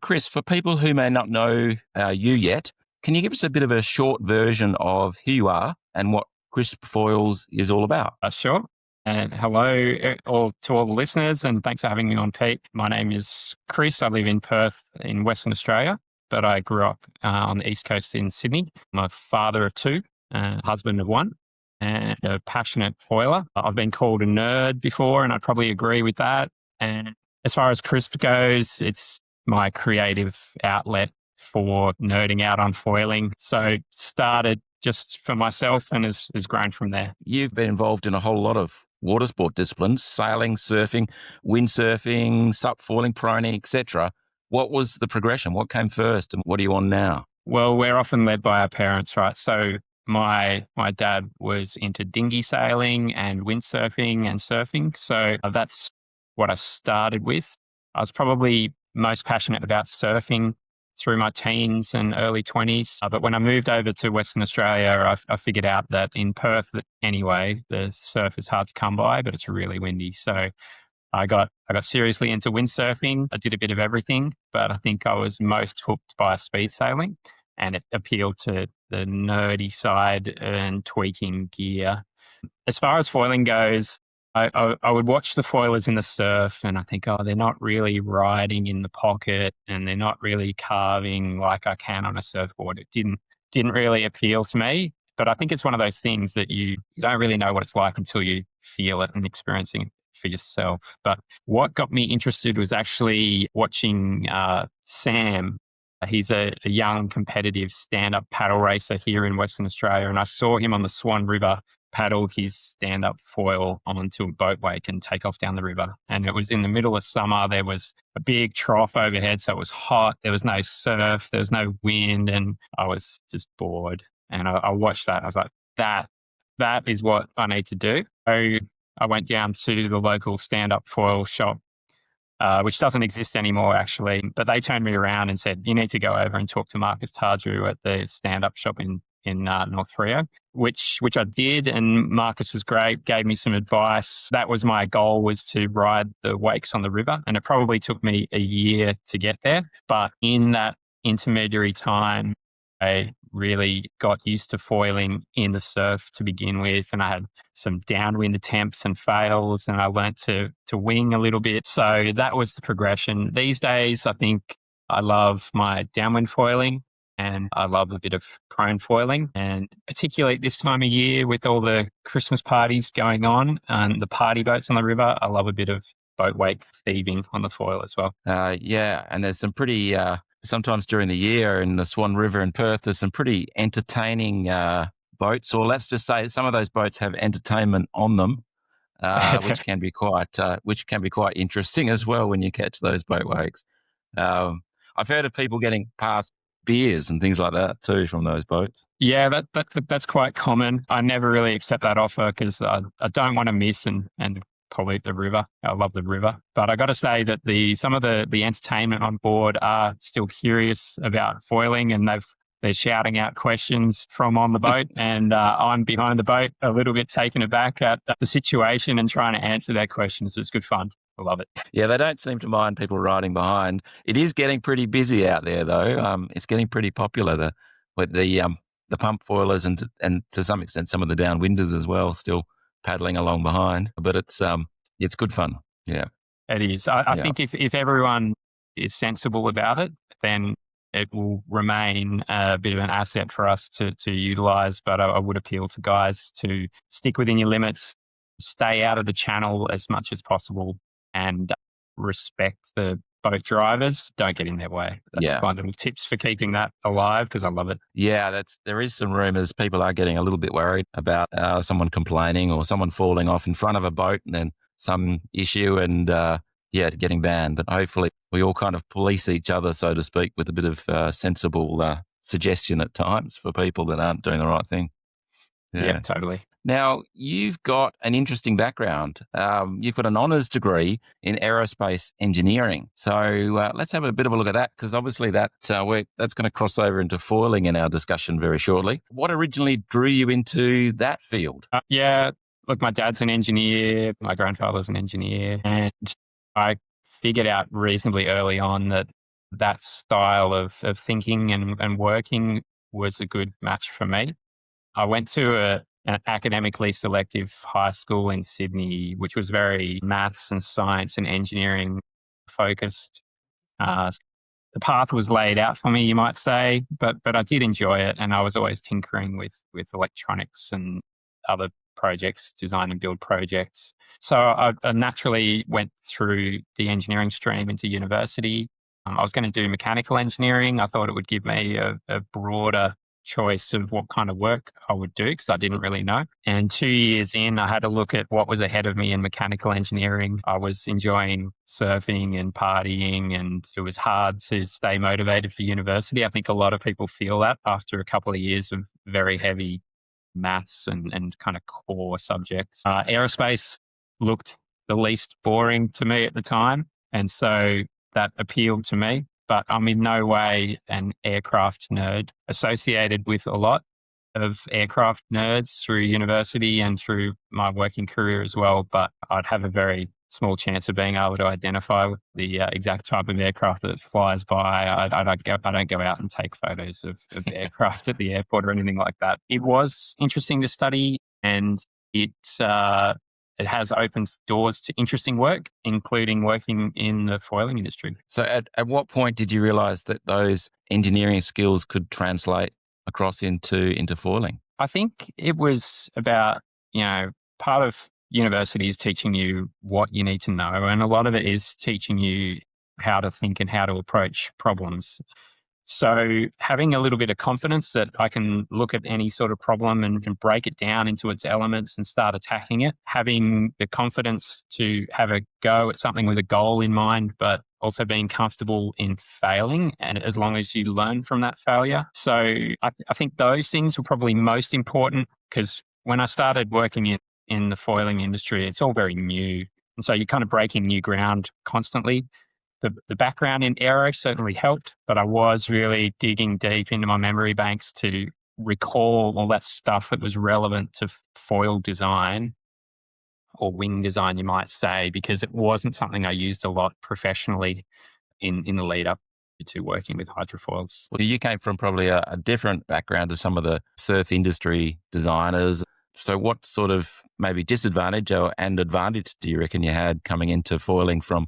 Chris, for people who may not know you yet, can you give us a bit of a short version of who you are and what Crisp Foils is all about? Sure. And hello to all the listeners, and thanks for having me on, Pete. My name is Chris. I live in Perth in Western Australia, but I grew up on the East Coast in Sydney. I'm a father of two, husband of one, and a passionate foiler. I've been called a nerd before, and I probably agree with that. And as far as Crisp goes, it's my creative outlet for nerding out on foiling. So started just for myself and has grown from there. You've been involved in a whole lot of water sport disciplines, sailing, surfing, windsurfing, sup foiling, proning, etc. What was the progression? What came first and what are you on now? Well, we're often led by our parents, right? So my dad was into dinghy sailing and windsurfing and surfing. So that's what I started with. I was probably most passionate about surfing through my teens and early 20s. But when I moved over to Western Australia, I figured out that in Perth, anyway, the surf is hard to come by, but it's really windy. So I got seriously into windsurfing. I did a bit of everything, but I think I was most hooked by speed sailing, and it appealed to the nerdy side and tweaking gear. As far as foiling goes, I would watch the foilers in the surf and I think, oh, they're not really riding in the pocket and they're not really carving like I can on a surfboard. It didn't really appeal to me, but I think it's one of those things that you don't really know what it's like until you feel it and experiencing it for yourself. But what got me interested was actually watching Sam. He's a young competitive stand-up paddle racer here in Western Australia, and I saw him on the Swan River paddle his stand-up foil onto a boat wake and take off down the river. And it was in the middle of summer. There was a big trough overhead, so it was hot. There was no surf. There was no wind, and I was just bored. And I watched that. I was like, that is what I need to do. So I went down to the local stand-up foil shop, which doesn't exist anymore, actually. But they turned me around and said, you need to go over and talk to Marcus Tardrew at the stand-up shop in North Freo, which I did. And Marcus was great, gave me some advice. That was my goal, was to ride the wakes on the river. And it probably took me a year to get there. But in that intermediary time, I really got used to foiling in the surf to begin with. And I had some downwind attempts and fails, and I learnt to wing a little bit. So that was the progression. These days, I think I love my downwind foiling and I love a bit of prone foiling. And particularly this time of year with all the Christmas parties going on and the party boats on the river, I love a bit of boat wake thieving on the foil as well. Yeah, and there's some pretty... sometimes during the year in the Swan River in Perth, there's some pretty entertaining boats, or let's just say some of those boats have entertainment on them, which can be quite interesting as well when you catch those boat wakes. I've heard of people getting past beers and things like that too from those boats. Yeah, that's quite common. I never really accept that offer because I don't want to miss and pollute the river. I love the river. But I got to say that some of the entertainment on board are still curious about foiling, and they're shouting out questions from on the boat, and I'm behind the boat a little bit taken aback at the situation and trying to answer their questions. It's good fun. I love it. Yeah, they don't seem to mind people riding behind. It is getting pretty busy out there, though. It's getting pretty popular with the pump foilers and to some extent some of the downwinders as well, still paddling along behind. But it's good fun. Yeah, it is. I think if everyone is sensible about it, then it will remain a bit of an asset for us to utilize. But I would appeal to guys to stick within your limits, stay out of the channel as much as possible, and respect the boat drivers. Don't get in their way. That's my little tips for keeping that alive, because I love it. Yeah, there is some rumours. People are getting a little bit worried about someone complaining or someone falling off in front of a boat and then some issue and getting banned. But hopefully we all kind of police each other, so to speak, with a bit of sensible suggestion at times for people that aren't doing the right thing. Yeah, totally. Now, you've got an interesting background. You've got an honours degree in aerospace engineering. So let's have a bit of a look at that, because obviously that's going to cross over into foiling in our discussion very shortly. What originally drew you into that field? Look, my dad's an engineer. My grandfather's an engineer. And I figured out reasonably early on that that style of thinking and working was a good match for me. I went to an academically selective high school in Sydney, which was very maths and science and engineering focused. Uh, the path was laid out for me, you might say, but I did enjoy it, and I was always tinkering with electronics and other projects, design and build projects. So I naturally went through the engineering stream into university. I was going to do mechanical engineering. I thought it would give me a broader choice of what kind of work I would do because I didn't really know. And 2 years in, I had a look at what was ahead of me in mechanical engineering. I was enjoying surfing and partying, and it was hard to stay motivated for university. I think a lot of people feel that after a couple of years of very heavy maths and kind of core subjects. Aerospace looked the least boring to me at the time. And so that appealed to me. But I'm in no way an aircraft nerd, associated with a lot of aircraft nerds through university and through my working career as well. But I'd have a very small chance of being able to identify with the exact type of aircraft that flies by. I don't go out and take photos of aircraft at the airport or anything like that. It was interesting to study, and it has opened doors to interesting work, including working in the foiling industry. So at what point did you realize that those engineering skills could translate across into foiling? I think it was about, part of university is teaching you what you need to know, and a lot of it is teaching you how to think and how to approach problems. So having a little bit of confidence that I can look at any sort of problem and break it down into its elements and start attacking it, having the confidence to have a go at something with a goal in mind, but also being comfortable in failing, and as long as you learn from that failure. So I think those things were probably most important, because when I started working in the foiling industry, it's all very new. And so you're kind of breaking new ground constantly. The background in aero certainly helped, but I was really digging deep into my memory banks to recall all that stuff that was relevant to foil design, or wing design, you might say, because it wasn't something I used a lot professionally in the lead up to working with hydrofoils. Well, you came from probably a different background to some of the surf industry designers. So what sort of maybe disadvantage and advantage do you reckon you had coming into foiling from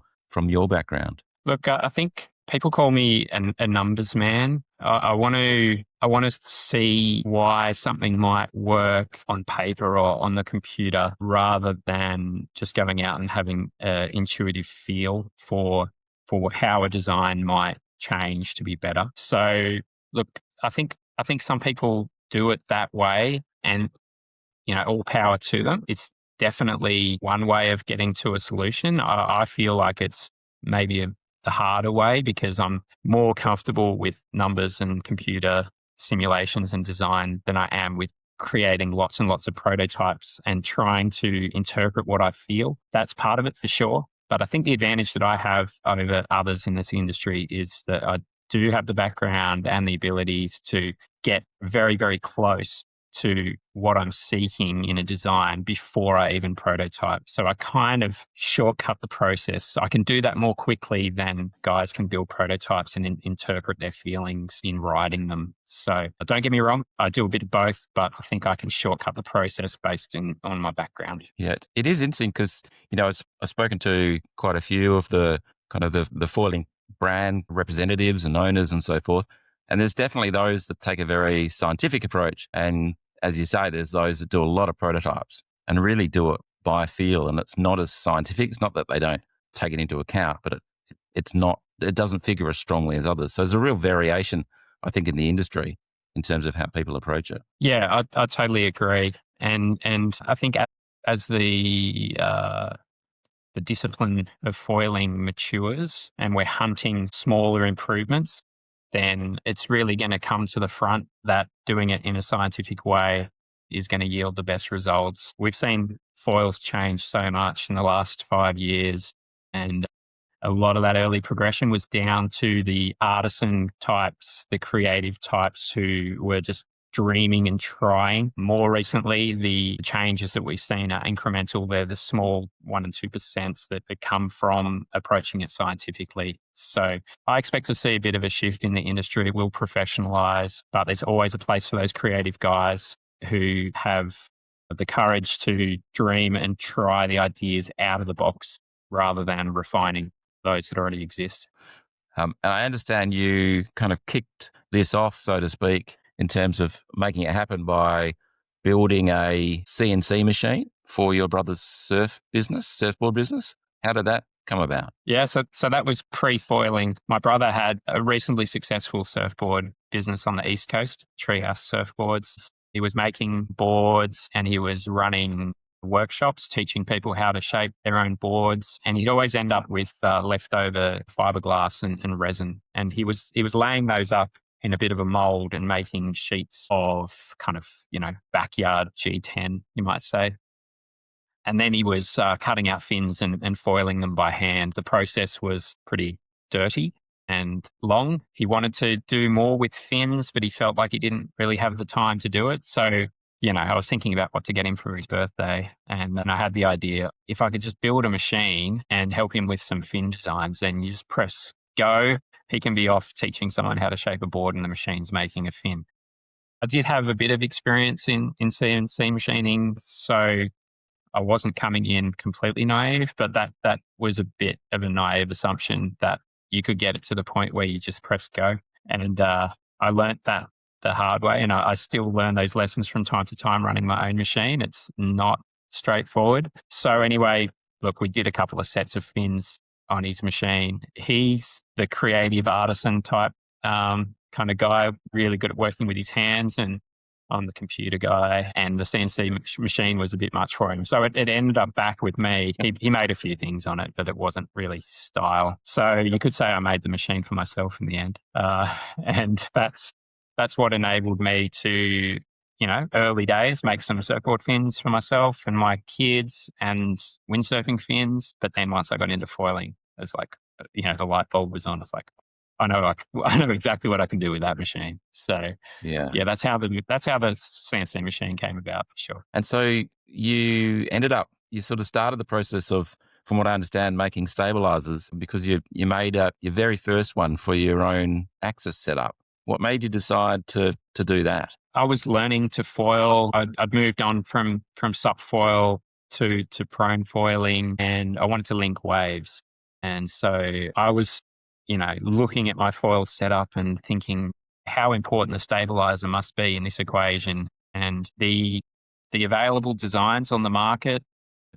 your background? Look, I think people call me a numbers man. I want to see why something might work on paper or on the computer, rather than just going out and having an intuitive feel for how a design might change to be better. So, look, I think some people do it that way, and all power to them. It's definitely one way of getting to a solution. I feel like it's maybe the harder way, because I'm more comfortable with numbers and computer simulations and design than I am with creating lots and lots of prototypes and trying to interpret what I feel. That's part of it for sure. But I think the advantage that I have over others in this industry is that I do have the background and the abilities to get very, very close to what I'm seeking in a design before I even prototype. So I kind of shortcut the process. I can do that more quickly than guys can build prototypes and interpret their feelings in writing them. So don't get me wrong, I do a bit of both, but I think I can shortcut the process based on my background. Yeah, it is interesting because, I've spoken to quite a few of the kind of the foiling brand representatives and owners and so forth. And there's definitely those that take a very scientific approach. And as you say, there's those that do a lot of prototypes and really do it by feel. And it's not as scientific. It's not that they don't take it into account, but it doesn't figure as strongly as others. So there's a real variation, I think, in the industry in terms of how people approach it. Yeah, I totally agree. And I think as the discipline of foiling matures and we're hunting smaller improvements, then it's really going to come to the front that doing it in a scientific way is going to yield the best results. We've seen foils change so much in the last 5 years, and a lot of that early progression was down to the artisan types, the creative types who were just dreaming and trying. More recently, the changes that we've seen are incremental. They're the small 1% and 2% that come from approaching it scientifically. So I expect to see a bit of a shift in the industry. It will professionalize, but there's always a place for those creative guys who have the courage to dream and try the ideas out of the box rather than refining those that already exist. And I understand you kind of kicked this off, so to speak, in terms of making it happen by building a CNC machine for your brother's surfboard business. How did that come about? Yeah, so that was pre-foiling. My brother had a reasonably successful surfboard business on the East Coast, Treehouse Surfboards. He was making boards and he was running workshops, teaching people how to shape their own boards. And he'd always end up with leftover fiberglass and resin. And he was laying those up in a bit of a mold and making sheets of kind of, backyard G10, you might say. And then he was cutting out fins and foiling them by hand. The process was pretty dirty and long. He wanted to do more with fins, but he felt like he didn't really have the time to do it. So, I was thinking about what to get him for his birthday. And then I had the idea, if I could just build a machine and help him with some fin designs, then you just press go. He can be off teaching someone how to shape a board and the machine's making a fin. I did have a bit of experience in CNC machining, so I wasn't coming in completely naive, but that was a bit of a naive assumption that you could get it to the point where you just press go. And I learnt that the hard way, and I still learn those lessons from time to time running my own machine. It's not straightforward. So anyway, look, we did a couple of sets of fins on his machine. He's the creative artisan type kind of guy, really good at working with his hands, and I'm the computer guy, and the CNC machine was a bit much for him. So it ended up back with me. He made a few things on it, but it wasn't really style. So you could say I made the machine for myself in the end. And that's what enabled me to, early days, make some surfboard fins for myself and my kids and windsurfing fins. But then once I got into foiling, it was like, the light bulb was on. It's like, I know exactly what I can do with that machine. So yeah, that's how the CNC machine came about, for sure. And so you sort of started the process of, from what I understand, making stabilisers because you made your very first one for your own axis setup. What made you decide to do that? I was learning to foil. I'd moved on from sup foil to prone foiling, and I wanted to link waves. And so I was, looking at my foil setup and thinking how important the stabilizer must be in this equation. And the available designs on the market,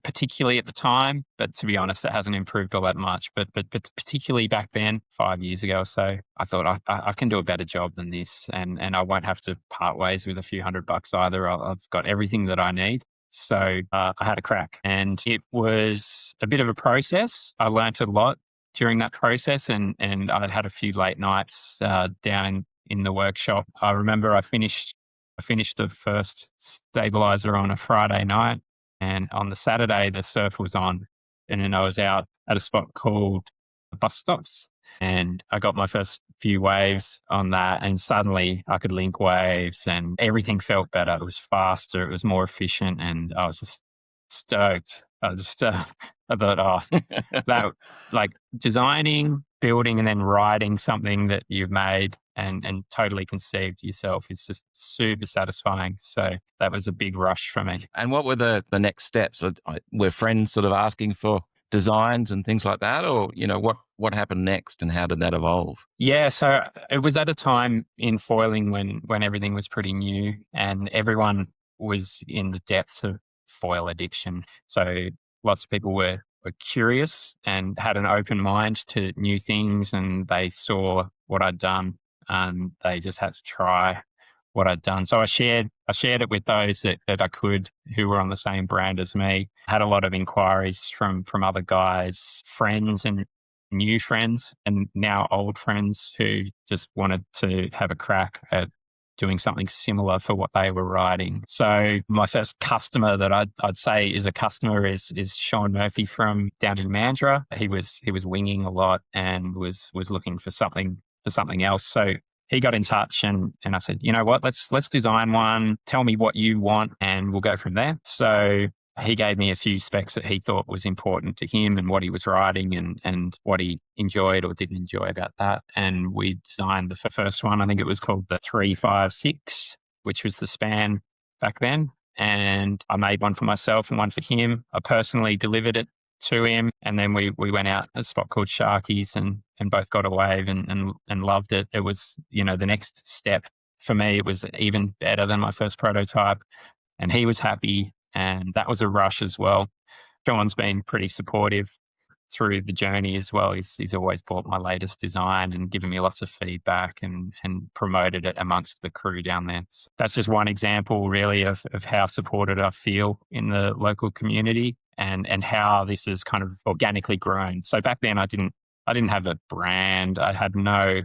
particularly at the time, but to be honest, it hasn't improved all that much. But particularly back then, 5 years ago or so, I thought I can do a better job than this, and I won't have to part ways with a few $100 either. I've got everything that I need. So I had a crack, and it was a bit of a process. I learnt a lot during that process, and I'd had a few late nights down in the workshop. I remember I finished the first stabilizer on a Friday night, and on the Saturday the surf was on, and then I was out at a spot called Bus Stops, and I got my first few waves on that, and suddenly I could link waves and everything felt better. It was faster, it was more efficient, and I was just stoked. I thought, that, like, designing, building, and then writing something that you've made and totally conceived yourself is just super satisfying. So that was a big rush for me. And what were the next steps? Were friends sort of asking for designs and things like that, or what happened next and how did that evolve? Yeah, so it was at a time in foiling when everything was pretty new and everyone was in the depths of foil addiction. So lots of people were curious and had an open mind to new things, and they saw what I'd done and they just had to try what I'd done. So I shared it with those that I could, who were on the same brand as me. Had a lot of inquiries from other guys, friends and new friends, and now old friends who just wanted to have a crack at doing something similar for what they were writing. So my first customer that I'd say is a customer is Sean Murphy from down in Mandurah. He was winging a lot and was looking for something else. So he got in touch and I said, you know what, let's design one. Tell me what you want and we'll go from there. So he gave me a few specs that he thought was important to him and what he was writing and what he enjoyed or didn't enjoy about that. And we designed the first one. I think it was called the 356, which was the span back then. And I made one for myself and one for him. I personally delivered it to him, and then we went out at a spot called Sharkies and both got a wave and loved it. It was, you know, the next step for me. It was even better than my first prototype, and he was happy, and that was a rush as well. Sean's been pretty supportive through the journey as well. He's always bought my latest design and given me lots of feedback and promoted it amongst the crew down there. So that's just one example really of how supported I feel in the local community and how this has kind of organically grown. So back then I didn't have a brand. I had no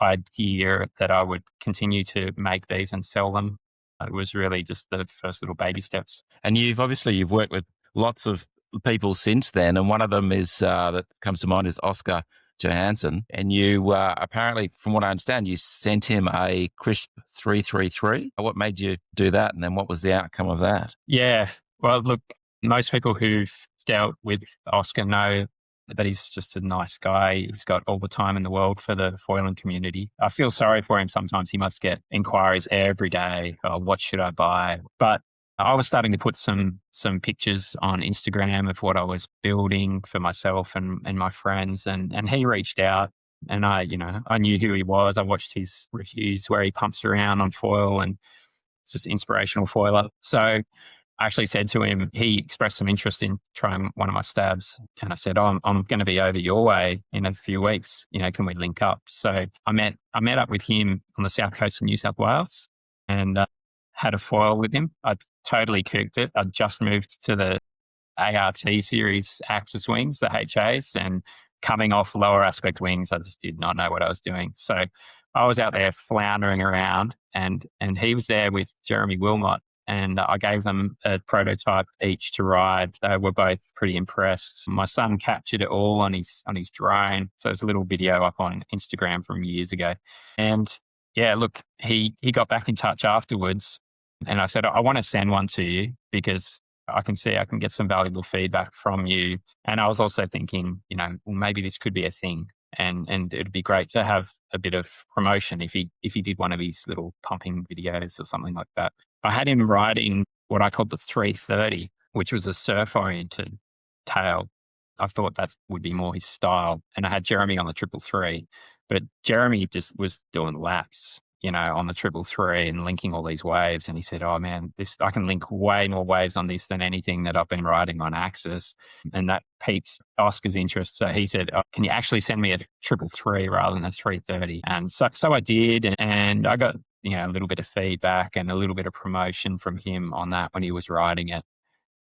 idea that I would continue to make these and sell them. It was really just the first little baby steps. And you've worked with lots of people since then, and one of them is that comes to mind is Oskar Johansson. And you apparently, from what I understand, you sent him a crisp 333. What made you do that, and then what was the outcome of that? Yeah, well, look, most people who've dealt with Oskar know that he's just a nice guy. He's got all the time in the world for the foiling community. I feel sorry for him sometimes. He must get inquiries every day. Oh, what should I buy? But I was starting to put some pictures on Instagram of what I was building for myself and my friends, and he reached out, and I knew who he was. I watched his reviews where he pumps around on foil, and it's just inspirational foiler. So I actually said to him, he expressed some interest in trying one of my stabs. And I said, I'm going to be over your way in a few weeks. You know, can we link up? So I met up with him on the south coast of New South Wales and had a foil with him. I totally cooked it. I just moved to the ART series axis wings, the HAs, and coming off lower aspect wings, I just did not know what I was doing. So I was out there floundering around and he was there with Jeremy Wilmot. And I gave them a prototype each to ride. They were both pretty impressed. My son captured it all on his drone. So there's a little video up on Instagram from years ago. And yeah, look, he got back in touch afterwards. And I said, I want to send one to you because I can see I can get some valuable feedback from you. And I was also thinking, well, maybe this could be a thing. And it'd be great to have a bit of promotion if he did one of these little pumping videos or something like that. I had him riding what I called the 330, which was a surf-oriented tail. I thought that would be more his style. And I had Jeremy on the 333, but Jeremy just was doing laps, on the 333 and linking all these waves. And he said, oh man, I can link way more waves on this than anything that I've been riding on Axis. And that piqued Oscar's interest. So he said, oh, can you actually send me a 333 rather than a 330? And so I did. And I got, a little bit of feedback and a little bit of promotion from him on that when he was riding it.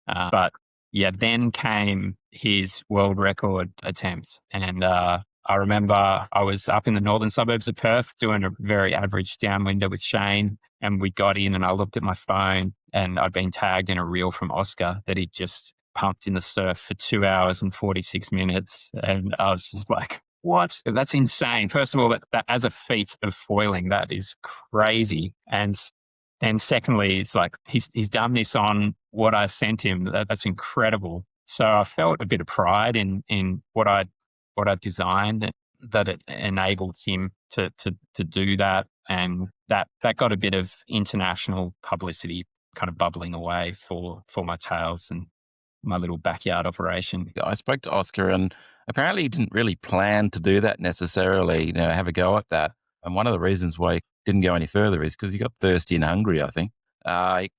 But yeah, then came his world record attempt. And I remember I was up in the northern suburbs of Perth doing a very average downwinder with Shane, and we got in and I looked at my phone and I'd been tagged in a reel from Oskar that he'd just pumped in the surf for 2 hours and 46 minutes. And I was just like, what? That's insane. First of all, that as a feat of foiling, that is crazy. And then secondly, it's like he's done this on what I sent him. That's incredible. So I felt a bit of pride in what I designed, that it enabled him to do that. And that got a bit of international publicity kind of bubbling away for my tails and my little backyard operation. I spoke to Oskar and apparently he didn't really plan to do that necessarily, have a go at that. And one of the reasons why he didn't go any further is because he got thirsty and hungry, I think.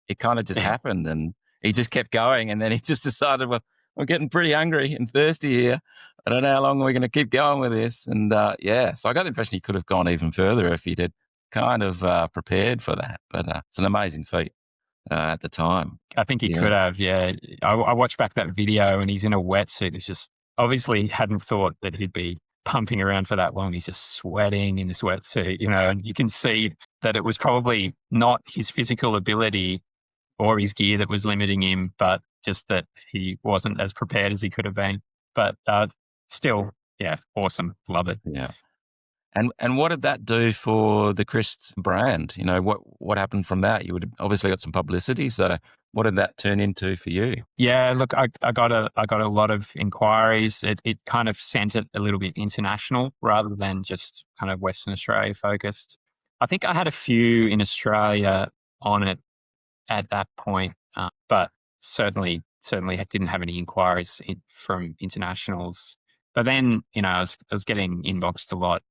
It kind of just happened and he just kept going. And then he just decided, well, I'm getting pretty hungry and thirsty here. I don't know how long we're going to keep going with this. And so I got the impression he could have gone even further if he'd had kind of prepared for that. But it's an amazing feat at the time. I think he could have, yeah. I watched back that video and he's in a wetsuit. It's just obviously hadn't thought that he'd be pumping around for that long. He's just sweating in this wetsuit, and you can see that it was probably not his physical ability or his gear that was limiting him, but just that he wasn't as prepared as he could have been. But still, yeah, awesome. Love it. Yeah. And what did that do for the Chris brand? You know, what happened from that? You would have obviously got some publicity. So what did that turn into for you? Yeah, look, I got a lot of inquiries. It kind of sent it a little bit international rather than just kind of Western Australia focused. I think I had a few in Australia on it at that point, but certainly didn't have any inquiries from internationals. But then, I was getting inboxed a lot.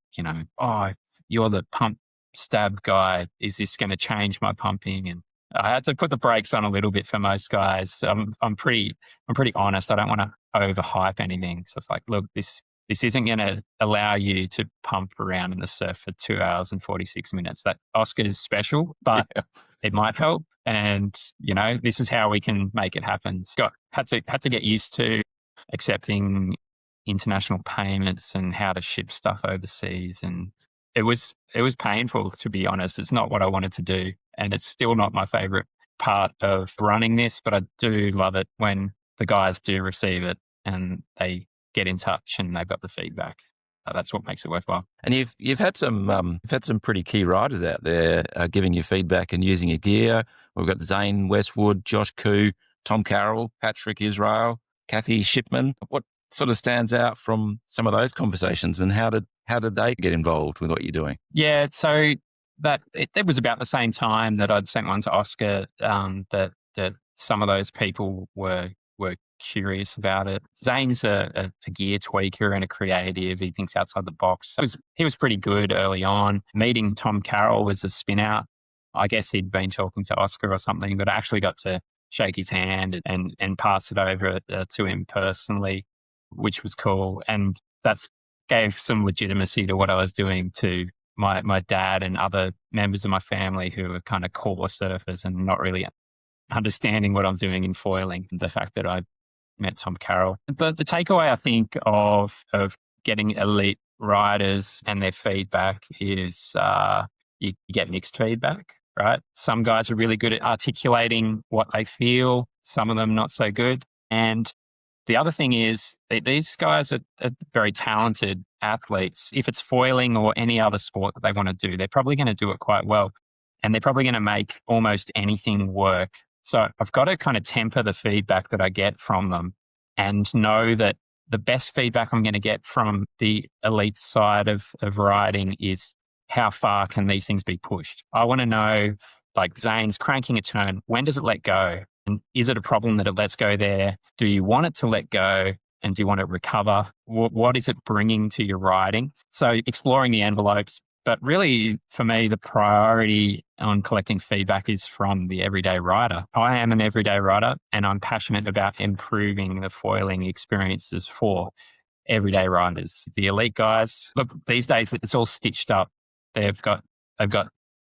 Oh, you're the pump stab guy. Is this going to change my pumping? And I had to put the brakes on a little bit for most guys. I'm pretty honest. I don't want to overhype anything. So it's like, look, this isn't going to allow you to pump around in the surf for 2 hours and 46 minutes. That Oscar is special, but it might help. And, this is how we can make it happen. Scott had to get used to accepting international payments and how to ship stuff overseas. And it was painful, to be honest. It's not what I wanted to do. And it's still not my favorite part of running this, but I do love it when the guys do receive it and they get in touch and they've got the feedback. That's what makes it worthwhile. And you've had some pretty key riders out there giving you feedback and using your gear. We've got Zane Westwood, Josh Koo, Tom Carroll, Patrick Israel, Kathy Shipman. What sort of stands out from some of those conversations, and how did they get involved with what you're doing? Yeah, so it was about the same time that I'd sent one to Oscar. That some of those people were curious about it. Zane's a gear tweaker and a creative. He thinks outside the box. He was pretty good early on. Meeting Tom Carroll was a spin out. I guess he'd been talking to Oscar or something, but I actually got to shake his hand and pass it over to him personally, which was cool. And that's gave some legitimacy to what I was doing to my dad and other members of my family who are kind of core surfers and not really understanding what I'm doing in foiling. The fact that I met Tom Carroll. But the takeaway, I think, of getting elite riders and their feedback is you get mixed feedback, right? Some guys are really good at articulating what they feel, some of them not so good. And the other thing is these guys are very talented athletes. If it's foiling or any other sport that they want to do, they're probably going to do it quite well. And they're probably going to make almost anything work. So I've got to kind of temper the feedback that I get from them and know that the best feedback I'm going to get from the elite side of riding is how far can these things be pushed? I want to know, like Zane's cranking a turn, when does it let go? And is it a problem that it lets go there? Do you want it to let go? And do you want it to recover? What is it bringing to your riding? So exploring the envelopes. But really, for me, the priority on collecting feedback is from the everyday rider. I am an everyday rider, and I'm passionate about improving the foiling experiences for everyday riders. The elite guys, look, these days it's all stitched up. They've got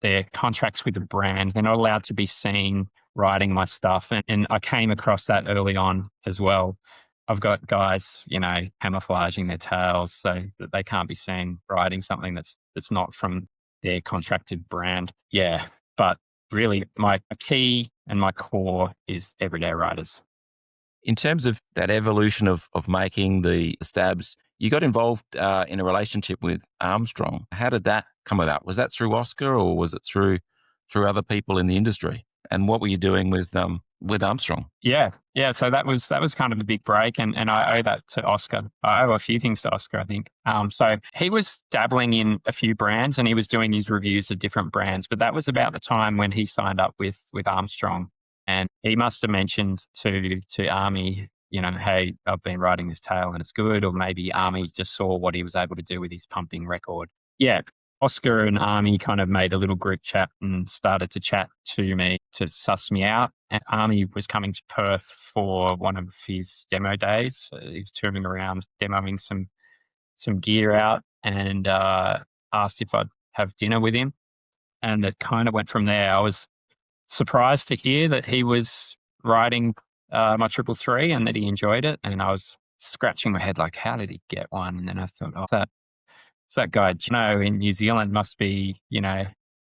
their contracts with the brand. They're not allowed to be seen riding my stuff. And I came across that early on as well. I've got guys, camouflaging their tails so that they can't be seen riding something that's not from their contracted brand. Yeah. But really my key and my core is everyday riders. In terms of that evolution of making the stabs, you got involved in a relationship with Armstrong. How did that come about? Was that through Oscar, or was it through other people in the industry? And what were you doing with Armstrong? Yeah. So that was kind of a big break, and I owe that to Oscar. I owe a few things to Oscar, I think. So he was dabbling in a few brands, and he was doing his reviews of different brands. But that was about the time when he signed up with Armstrong, and he must have mentioned to Army, hey, I've been riding this tail and it's good, or maybe Army just saw what he was able to do with his pumping record. Yeah. Oscar and Army kind of made a little group chat and started to chat to me to suss me out. And Army was coming to Perth for one of his demo days. He was touring around, demoing some gear out, and asked if I'd have dinner with him. And it kind of went from there. I was surprised to hear that he was riding my 333 and that he enjoyed it. And I was scratching my head like, how did he get one? And then I thought, that guy, in New Zealand must be,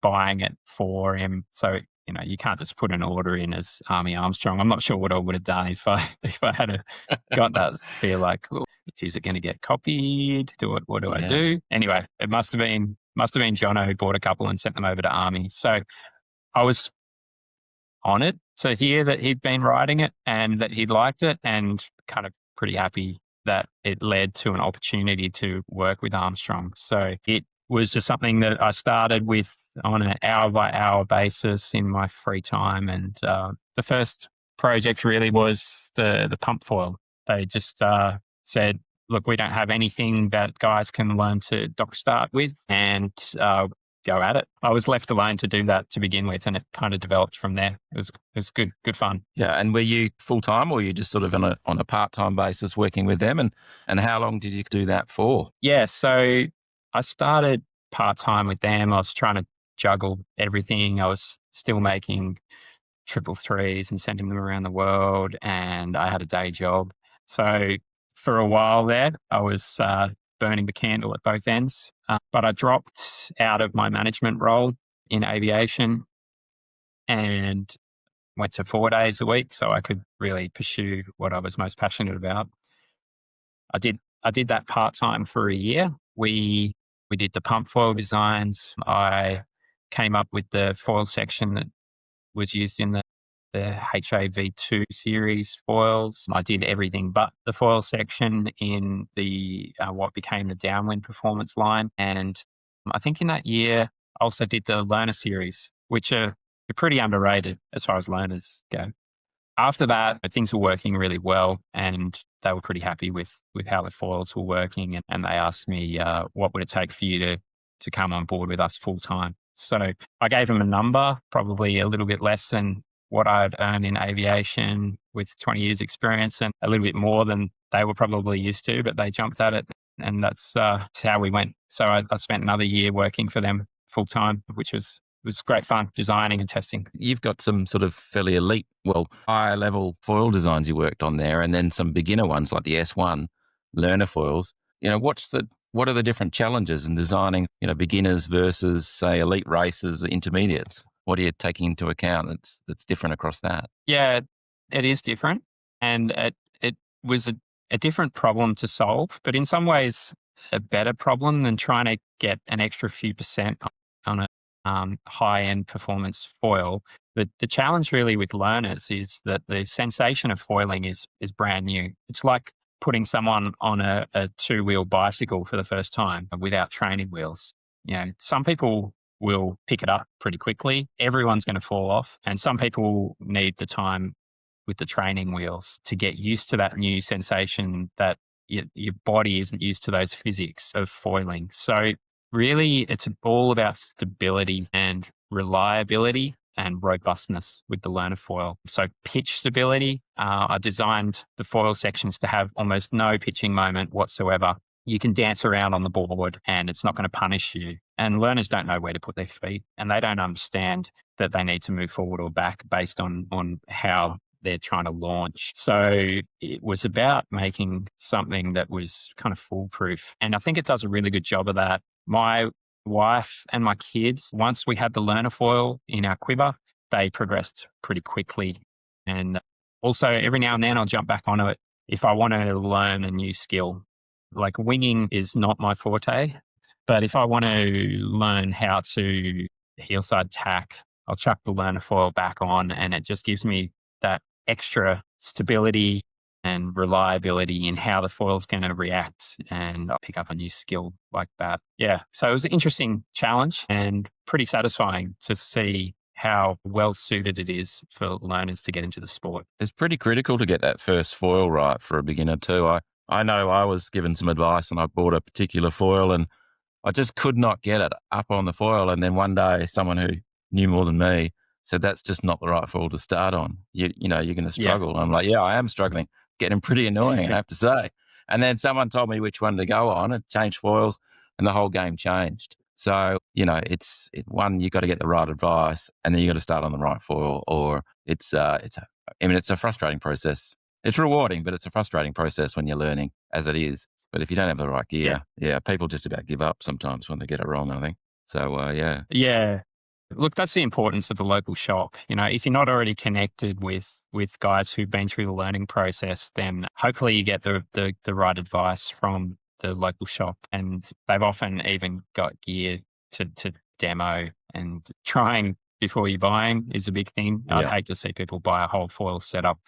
buying it for him. So, you can't just put an order in as Army Armstrong. I'm not sure what I would have done if I had got that. Be like, is it going to get copied? What do I Yeah. do? Anyway, it must have been Jono who bought a couple and sent them over to Army. So I was on it to hear that he'd been writing it and that he'd liked it, and kind of pretty happy that it led to an opportunity to work with Armstrong. So it was just something that I started with on an hour by hour basis in my free time. And the first project really was the pump foil. They just said, look, we don't have anything that guys can learn to dock start with, and go at it. I was left alone to do that to begin with, and it kind of developed from there. It was good fun. Yeah. And were you full time, or were you just sort of on a part time basis working with them? And how long did you do that for? Yeah, so I started part time with them. I was trying to juggle everything. I was still making 333s and sending them around the world, and I had a day job. So for a while there, I was burning the candle at both ends. But I dropped out of my management role in aviation and went to 4 days a week so I could really pursue what I was most passionate about. I did that part time for a year. We did the pump foil designs. I came up with the foil section that was used in the HAV2 series foils. I did everything but the foil section in the what became the Downwind performance line. And I think in that year, I also did the learner series, which are pretty underrated as far as learners go. After that, things were working really well, and they were pretty happy with how the foils were working. And they asked me, what would it take for you to come on board with us full time? So I gave them a number, probably a little bit less than what I'd earned in aviation with 20 years experience, and a little bit more than they were probably used to, but they jumped at it. And that's how we went. So I spent another year working for them full time, which was great fun, designing and testing. You've got some sort of fairly elite, higher level foil designs you worked on there, and then some beginner ones like the S1 learner foils. What are the different challenges in designing, beginners versus, say, elite racers, intermediates? What are you taking into account that's different across that? Yeah, it is different, and it was a different problem to solve, but in some ways a better problem than trying to get an extra few percent on a high-end performance foil. The challenge really with learners is that the sensation of foiling is brand new. It's like putting someone on a two-wheel bicycle for the first time without training wheels. Some people will pick it up pretty quickly. Everyone's going to fall off, and some people need the time with the training wheels to get used to that new sensation that your body isn't used to those physics of foiling. So really, it's all about stability and reliability and robustness with the learner foil. So pitch stability, I designed the foil sections to have almost no pitching moment whatsoever. You can dance around on the board and it's not going to punish you. And learners don't know where to put their feet, and they don't understand that they need to move forward or back based on how they're trying to launch. So it was about making something that was kind of foolproof. And I think it does a really good job of that. My wife and my kids, once we had the learner foil in our quiver, they progressed pretty quickly. And also every now and then I'll jump back onto it if I want to learn a new skill. Like winging is not my forte, but if I want to learn how to heel side tack, I'll chuck the learner foil back on, and it just gives me that extra stability and reliability in how the foil's going to react, and I'll pick up a new skill like that. Yeah. So it was an interesting challenge and pretty satisfying to see how well suited it is for learners to get into the sport. It's pretty critical to get that first foil right for a beginner too. I know I was given some advice and I bought a particular foil and I just could not get it up on the foil. And then one day someone who knew more than me said, that's just not the right foil to start on. You're going to struggle. Yeah. I'm like, yeah, I am struggling. Getting pretty annoying, I have to say. And then someone told me which one to go on and changed foils and the whole game changed. So, it's one, you got to get the right advice and then you got to start on the right foil, or it's a frustrating process. It's rewarding, but it's a frustrating process when you're learning, as it is. But if you don't have the right gear, people just about give up sometimes when they get it wrong, I think. So, yeah. Yeah. Look, that's the importance of the local shop. If you're not already connected with guys who've been through the learning process, then hopefully you get the right advice from the local shop. And they've often even got gear to demo, and trying before you're buying is a big thing. I'd Yeah. hate to see people buy a whole foil setup,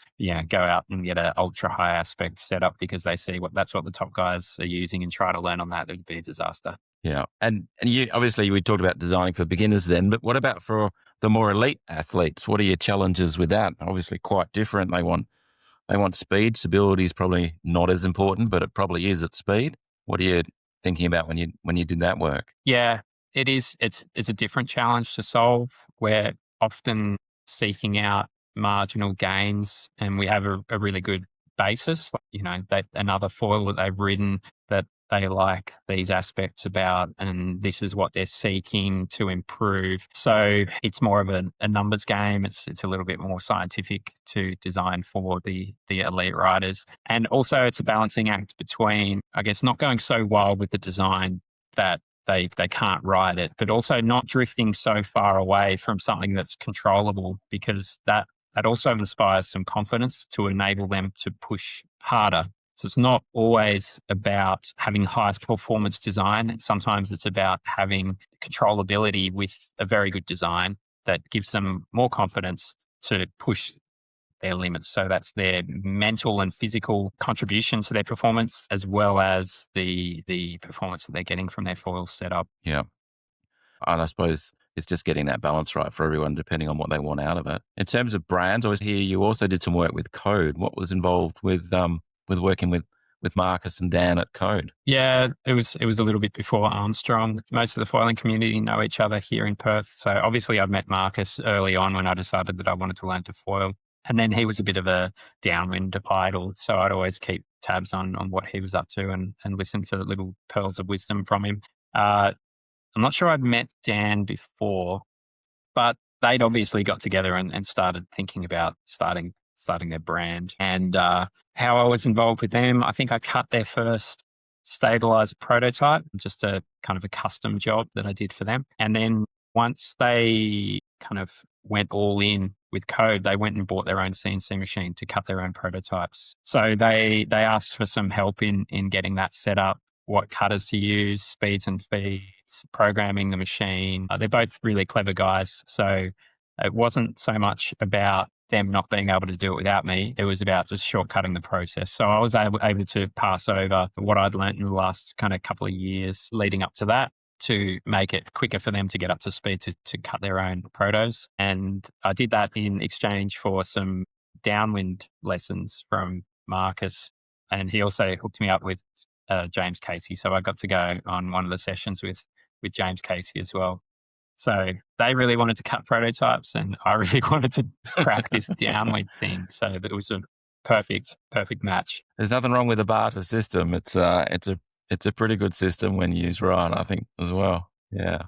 go out and get an ultra high aspect setup because they see that's what the top guys are using and try to learn on that. It'd be a disaster. Yeah. And you obviously we talked about designing for beginners then, but what about for the more elite athletes? What are your challenges with that? Obviously quite different. They want speed. Stability is probably not as important, but it probably is at speed. What are you thinking about when you did that work? Yeah, it is. It's a different challenge to solve. We're often seeking out marginal gains, and we have a really good basis. Another foil that they've written that they like these aspects about, and this is what they're seeking to improve. So it's more of a numbers game. It's a little bit more scientific to design for the elite riders, and also it's a balancing act between, I guess, not going so wild with the design that they can't ride it, but also not drifting so far away from something that's controllable, because that also inspires some confidence to enable them to push harder. So it's not always about having highest performance design. Sometimes it's about having controllability with a very good design that gives them more confidence to push their limits. So that's their mental and physical contribution to their performance, as well as the performance that they're getting from their foil setup. Yeah. And I suppose it's just getting that balance right for everyone, depending on what they want out of it. In terms of brands, I was here. You also did some work with Code. What was involved with working with Marcus and Dan at Code? Yeah, it was a little bit before Armstrong. Most of the foiling community know each other here in Perth. So obviously I'd met Marcus early on when I decided that I wanted to learn to foil. And then he was a bit of a downwind idol. So I'd always keep tabs on what he was up to and listen for the little pearls of wisdom from him. I'm not sure I'd met Dan before, but they'd obviously got together and started thinking about starting their brand. And how I was involved with them, I think I cut their first stabilizer prototype, just a kind of a custom job that I did for them. And then once they kind of went all in with Code, they went and bought their own CNC machine to cut their own prototypes. So they asked for some help in getting that set up, what cutters to use, speeds and feeds, programming the machine. They're both really clever guys. So it wasn't so much about them not being able to do it without me. It was about just shortcutting the process. So I was able to pass over what I'd learned in the last kind of couple of years leading up to that to make it quicker for them to get up to speed to cut their own protos. And I did that in exchange for some downwind lessons from Marcus. And he also hooked me up with James Casey. So I got to go on one of the sessions with James Casey as well. So they really wanted to cut prototypes, and I really wanted to crack this downwind thing. So it was a perfect match. There's nothing wrong with the barter system. It's a pretty good system when used right, I think, as well. Yeah.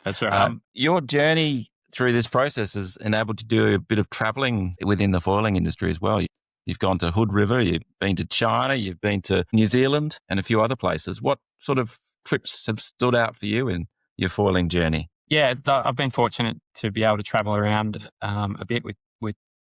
That's right. Your journey through this process has enabled you to do a bit of traveling within the foiling industry as well. You've gone to Hood River, you've been to China, you've been to New Zealand and a few other places. What sort of trips have stood out for you in your foiling journey? Yeah, I've been fortunate to be able to travel around a bit with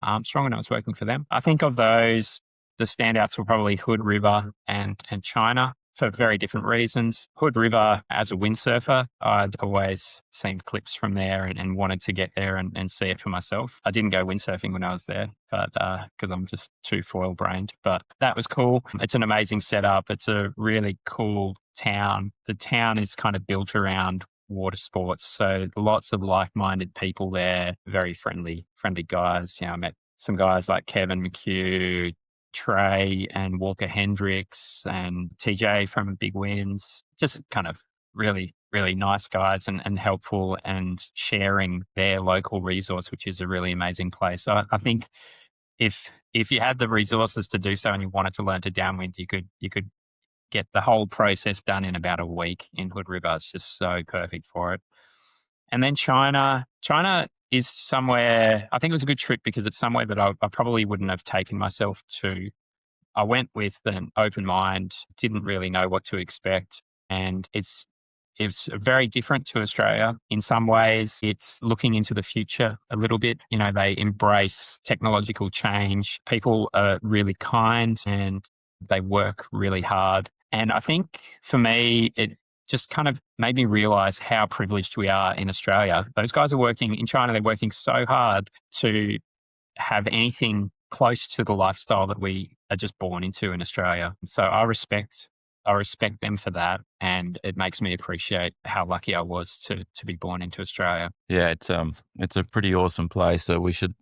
Armstrong when I was working for them. I think of those, the standouts were probably Hood River and China for very different reasons. Hood River, as a windsurfer, I'd always seen clips from there and wanted to get there and see it for myself. I didn't go windsurfing when I was there, but because I'm just too foil brained. But that was cool. It's an amazing setup. It's a really cool town. The town is kind of built around water sports, so lots of like-minded people there. Very friendly guys. I met some guys like Kevin McHugh, Trey and Walker Hendricks and TJ from Big Winds. Just kind of really, really nice guys and helpful and sharing their local resource, which is a really amazing place. So I think if you had the resources to do so and you wanted to learn to downwind, you could get the whole process done in about a week in Hood River. It's just so perfect for it. And then China is somewhere, I think it was a good trip because it's somewhere that I probably wouldn't have taken myself to. I went with an open mind, didn't really know what to expect. And it's it's very different to Australia. In some ways, it's looking into the future a little bit. They embrace technological change. People are really kind and they work really hard. And I think for me, it just kind of made me realize how privileged we are in Australia. Those guys are working in China, they're working so hard to have anything close to the lifestyle that we are just born into in Australia. So I respect them for that, and it makes me appreciate how lucky I was to be born into Australia. Yeah, it's a pretty awesome place. So we should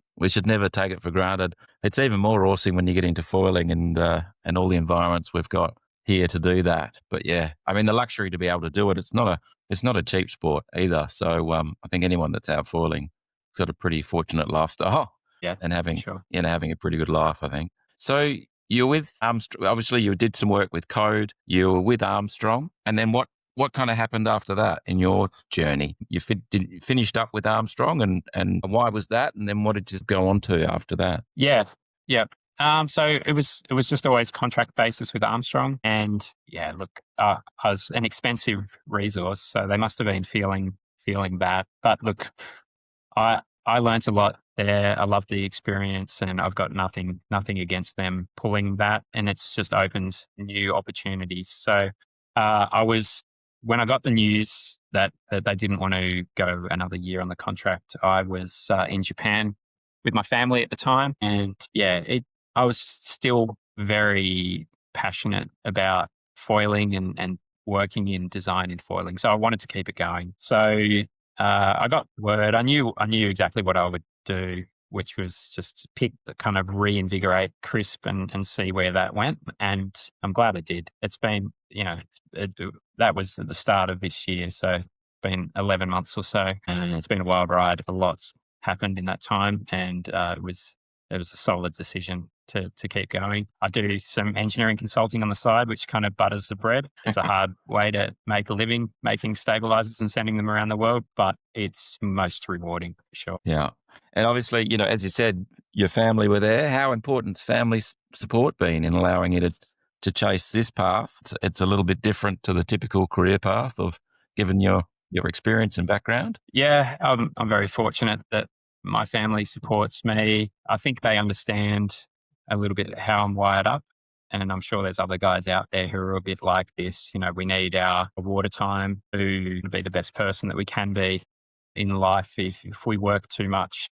never take it for granted. It's even more awesome when you get into foiling and all the environments we've got here to do that. But yeah, I mean the luxury to be able to do it. It's not a cheap sport either. So I think anyone that's out foiling has got a pretty fortunate lifestyle Yeah, and for having sure. having a pretty good life, I think. So you're with Armstrong. Obviously, you did some work with Code. You were with Armstrong, and then what kind of happened after that in your journey? You finished up with Armstrong, and why was that? And then what did you go on to after that? Yeah, yeah. So it was just always contract basis with Armstrong, and yeah, look, I was an expensive resource, so they must have been feeling that. But look, I learnt a lot there. I loved the experience, and I've got nothing against them pulling that, and it's just opened new opportunities. So I was when I got the news that they didn't want to go another year on the contract, I was in Japan with my family at the time, and yeah, I was still very passionate about foiling and working in design in foiling, so I wanted to keep it going. So I got word. I knew exactly what I would do, which was just pick, kind of reinvigorate Crisp and see where that went. And I'm glad I did. It's been, that was at the start of this year. So it's been 11 months or so. And it's been a wild ride. A lot's happened in that time. And it was a solid decision to keep going. I do some engineering consulting on the side, which kind of butters the bread. It's a hard way to make a living, making stabilizers and sending them around the world, but it's most rewarding for sure. Yeah, and obviously, as you said, your family were there. How important's family support been in allowing you to chase this path? It's a little bit different to the typical career path of given your experience and background. Yeah, I'm very fortunate that my family supports me. I think they understand a little bit how I'm wired up. And I'm sure there's other guys out there who are a bit like this. We need our water time to be the best person that we can be in life. If we work too much,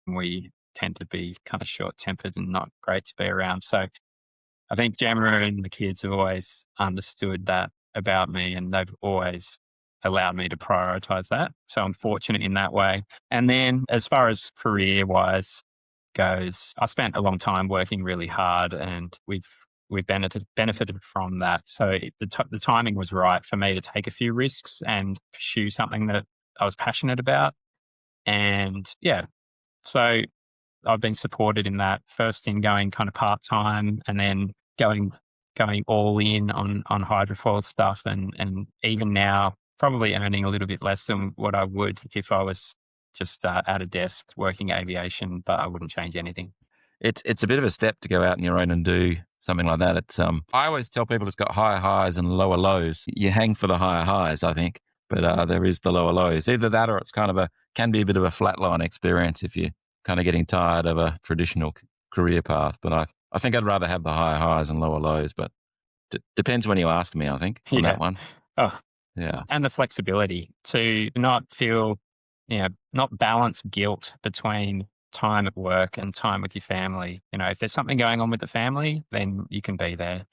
we tend to be kind of short tempered and not great to be around. So I think Jammer and the kids have always understood that about me, and they've always allowed me to prioritize that. So I'm fortunate in that way. And then as far as career wise goes, I spent a long time working really hard, and we've benefited from that. So the timing was right for me to take a few risks and pursue something that I was passionate about. And yeah, so I've been supported in that, first in going kind of part time, and then going all in on hydrofoil stuff, and even now probably earning a little bit less than what I would if I was just at a desk working aviation, but I wouldn't change anything. It's a bit of a step to go out on your own and do something like that. I always tell people it's got higher highs and lower lows. You hang for the higher highs, I think, but there is the lower lows. Either that or it's can be a bit of a flatline experience if you're kind of getting tired of a traditional career path. But I think I'd rather have the higher highs and lower lows. But depends when you ask me, I think, on Yeah. that one. Oh, Yeah. and the flexibility to not feel, not balance guilt between time at work and time with your family. If there's something going on with the family, then you can be there.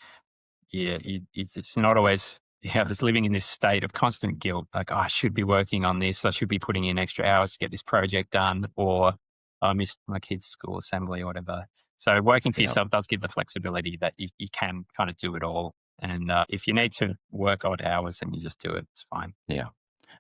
Yeah, it's not always. Yeah, I was living in this state of constant guilt, like, "Oh, I should be working on this. I should be putting in extra hours to get this project done, or I missed my kid's school assembly or whatever." So working for Yeah. yourself does give the flexibility that you can kind of do it all. And if you need to work odd hours, then you just do it. It's fine. Yeah.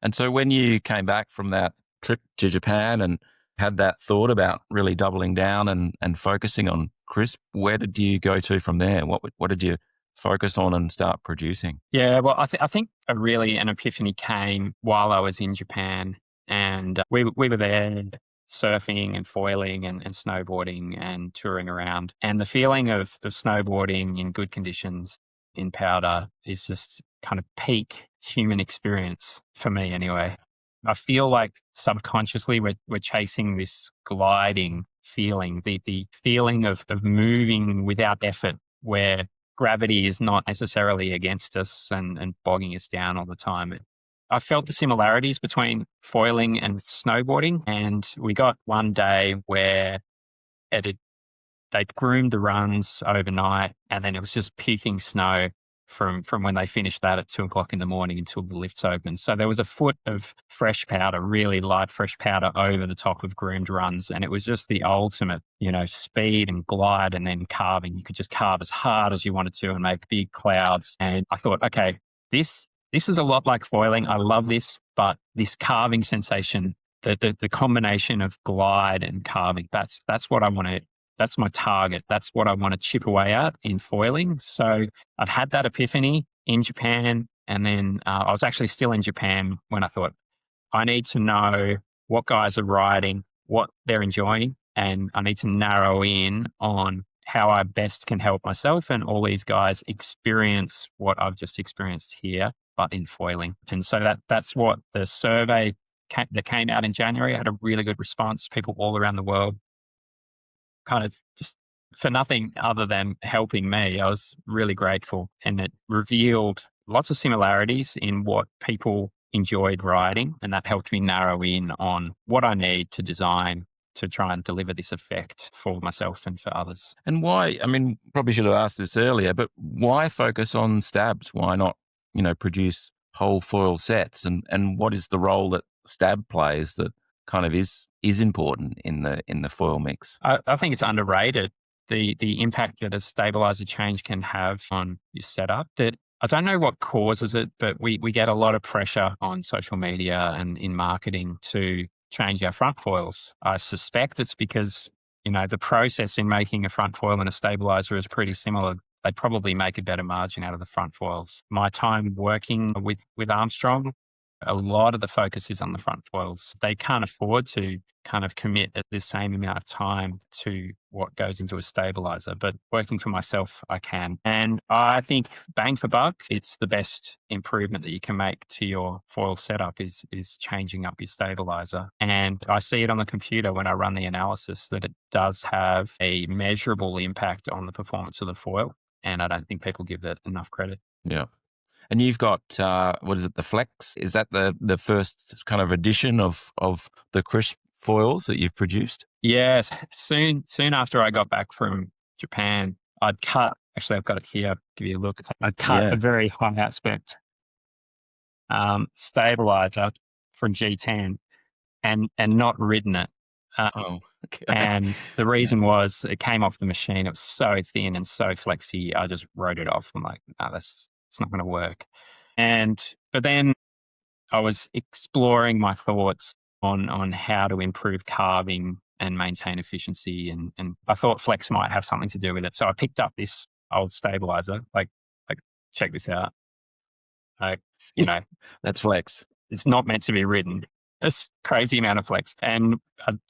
And so when you came back from that trip to Japan and had that thought about really doubling down and focusing on crisp, where did you go to from there? What did you focus on and start producing? Yeah, well, I think an epiphany came while I was in Japan, and we were there surfing and foiling and snowboarding and touring around, and the feeling of snowboarding in good conditions in powder is just kind of peak human experience for me anyway. I feel like subconsciously we're chasing this gliding feeling, the feeling of moving without effort, where gravity is not necessarily against us and bogging us down all the time. I felt the similarities between foiling and snowboarding, and we got one day where it had, they'd groomed the runs overnight, and then it was just peaking snow from when they finished that at 2 o'clock in the morning until the lifts opened. So there was a foot of fresh powder, really light fresh powder over the top of groomed runs. And it was just the ultimate, speed and glide and then carving. You could just carve as hard as you wanted to and make big clouds. And I thought, okay, this is a lot like foiling. I love this, but this carving sensation, the combination of glide and carving, that's what I want to, that's my target. That's what I want to chip away at in foiling. So I'd had that epiphany in Japan. And then I was actually still in Japan when I thought, I need to know what guys are riding, what they're enjoying, and I need to narrow in on how I best can help myself and all these guys experience what I've just experienced here, but in foiling. And so that's what the survey that came out in January had a really good response. People all around the world kind of just for nothing other than helping me. I was really grateful, and it revealed lots of similarities in what people enjoyed riding, and that helped me narrow in on what I need to design to try and deliver this effect for myself and for others. And why? I mean, probably should have asked this earlier, but why focus on stabs? Why not, produce whole foil sets? And what is the role that stab plays that kind of is important in the foil mix? I think it's underrated, the impact that a stabilizer change can have on your setup. That I don't know what causes it, but we get a lot of pressure on social media and in marketing to change our front foils. I suspect it's because, the process in making a front foil and a stabilizer is pretty similar. They'd probably make a better margin out of the front foils. My time working with Armstrong, a lot of the focus is on the front foils. They can't afford to kind of commit at the same amount of time to what goes into a stabilizer, but working for myself, I can. And I think bang for buck, it's the best improvement that you can make to your foil setup is changing up your stabilizer. And I see it on the computer when I run the analysis that it does have a measurable impact on the performance of the foil. And I don't think people give that enough credit. Yeah. And you've got, what is it, the Flex? Is that the first kind of edition of the crisp foils that you've produced? Yes. Soon after I got back from Japan, I'd cut, actually I've got it here, give you a look. I'd cut a very high aspect stabilizer from G10 and not ridden it. Okay. And the reason was it came off the machine. It was so thin and so flexy. I just wrote it off. I'm like, no, it's not going to work. But then I was exploring my thoughts on how to improve carving and maintain efficiency. And I thought flex might have something to do with it. So I picked up this old stabilizer, like check this out. That's Flex. It's not meant to be ridden. It's crazy amount of flex. And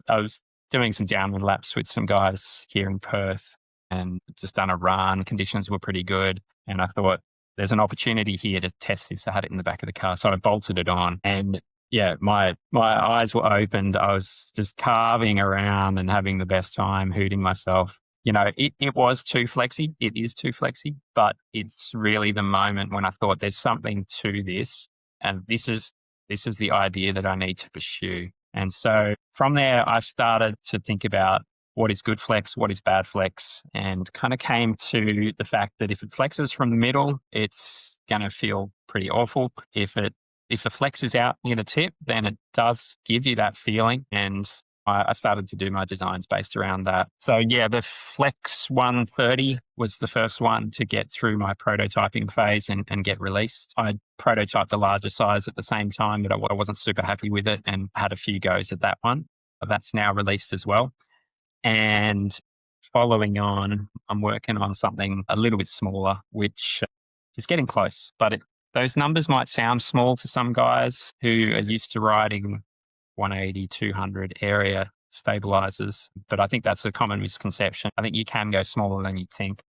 I was doing some downwind laps with some guys here in Perth and just done a run. Conditions were pretty good. And I thought, there's an opportunity here to test this. I had it in the back of the car. So I bolted it on. And yeah, my eyes were opened. I was just carving around and having the best time, hooting myself. It was too flexy. It is too flexy, but it's really the moment when I thought there's something to this. And this is the idea that I need to pursue. And so from there, I started to think about what is good flex, what is bad flex, and kind of came to the fact that if it flexes from the middle, it's going to feel pretty awful. If the flex is out near the tip, then it does give you that feeling. And I started to do my designs based around that. So yeah, the Flex 130 was the first one to get through my prototyping phase and get released. I prototyped the larger size at the same time, but I wasn't super happy with it and had a few goes at that one. But that's now released as well. And following on, I'm working on something a little bit smaller, which is getting close. But those numbers might sound small to some guys who are used to riding 180, 200 area stabilizers. But I think that's a common misconception. I think you can go smaller than you think.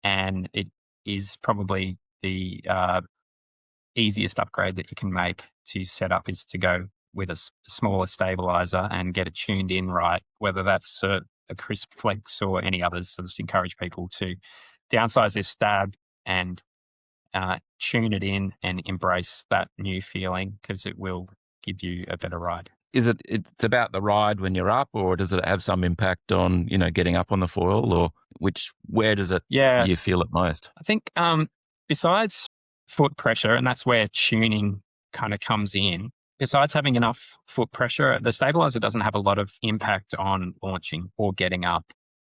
And it is probably the easiest upgrade that you can make to your setup is to go with a smaller stabilizer and get it tuned in right, whether that's a crisp flex or any others. So just encourage people to downsize their stab and tune it in and embrace that new feeling, because it will give you a better ride. It's about the ride when you're up, or does it have some impact on, getting up on the foil, or where does it, Yeah, you feel it most? I think besides foot pressure, and that's where tuning kind of comes in, besides having enough foot pressure, the stabilizer doesn't have a lot of impact on launching or getting up.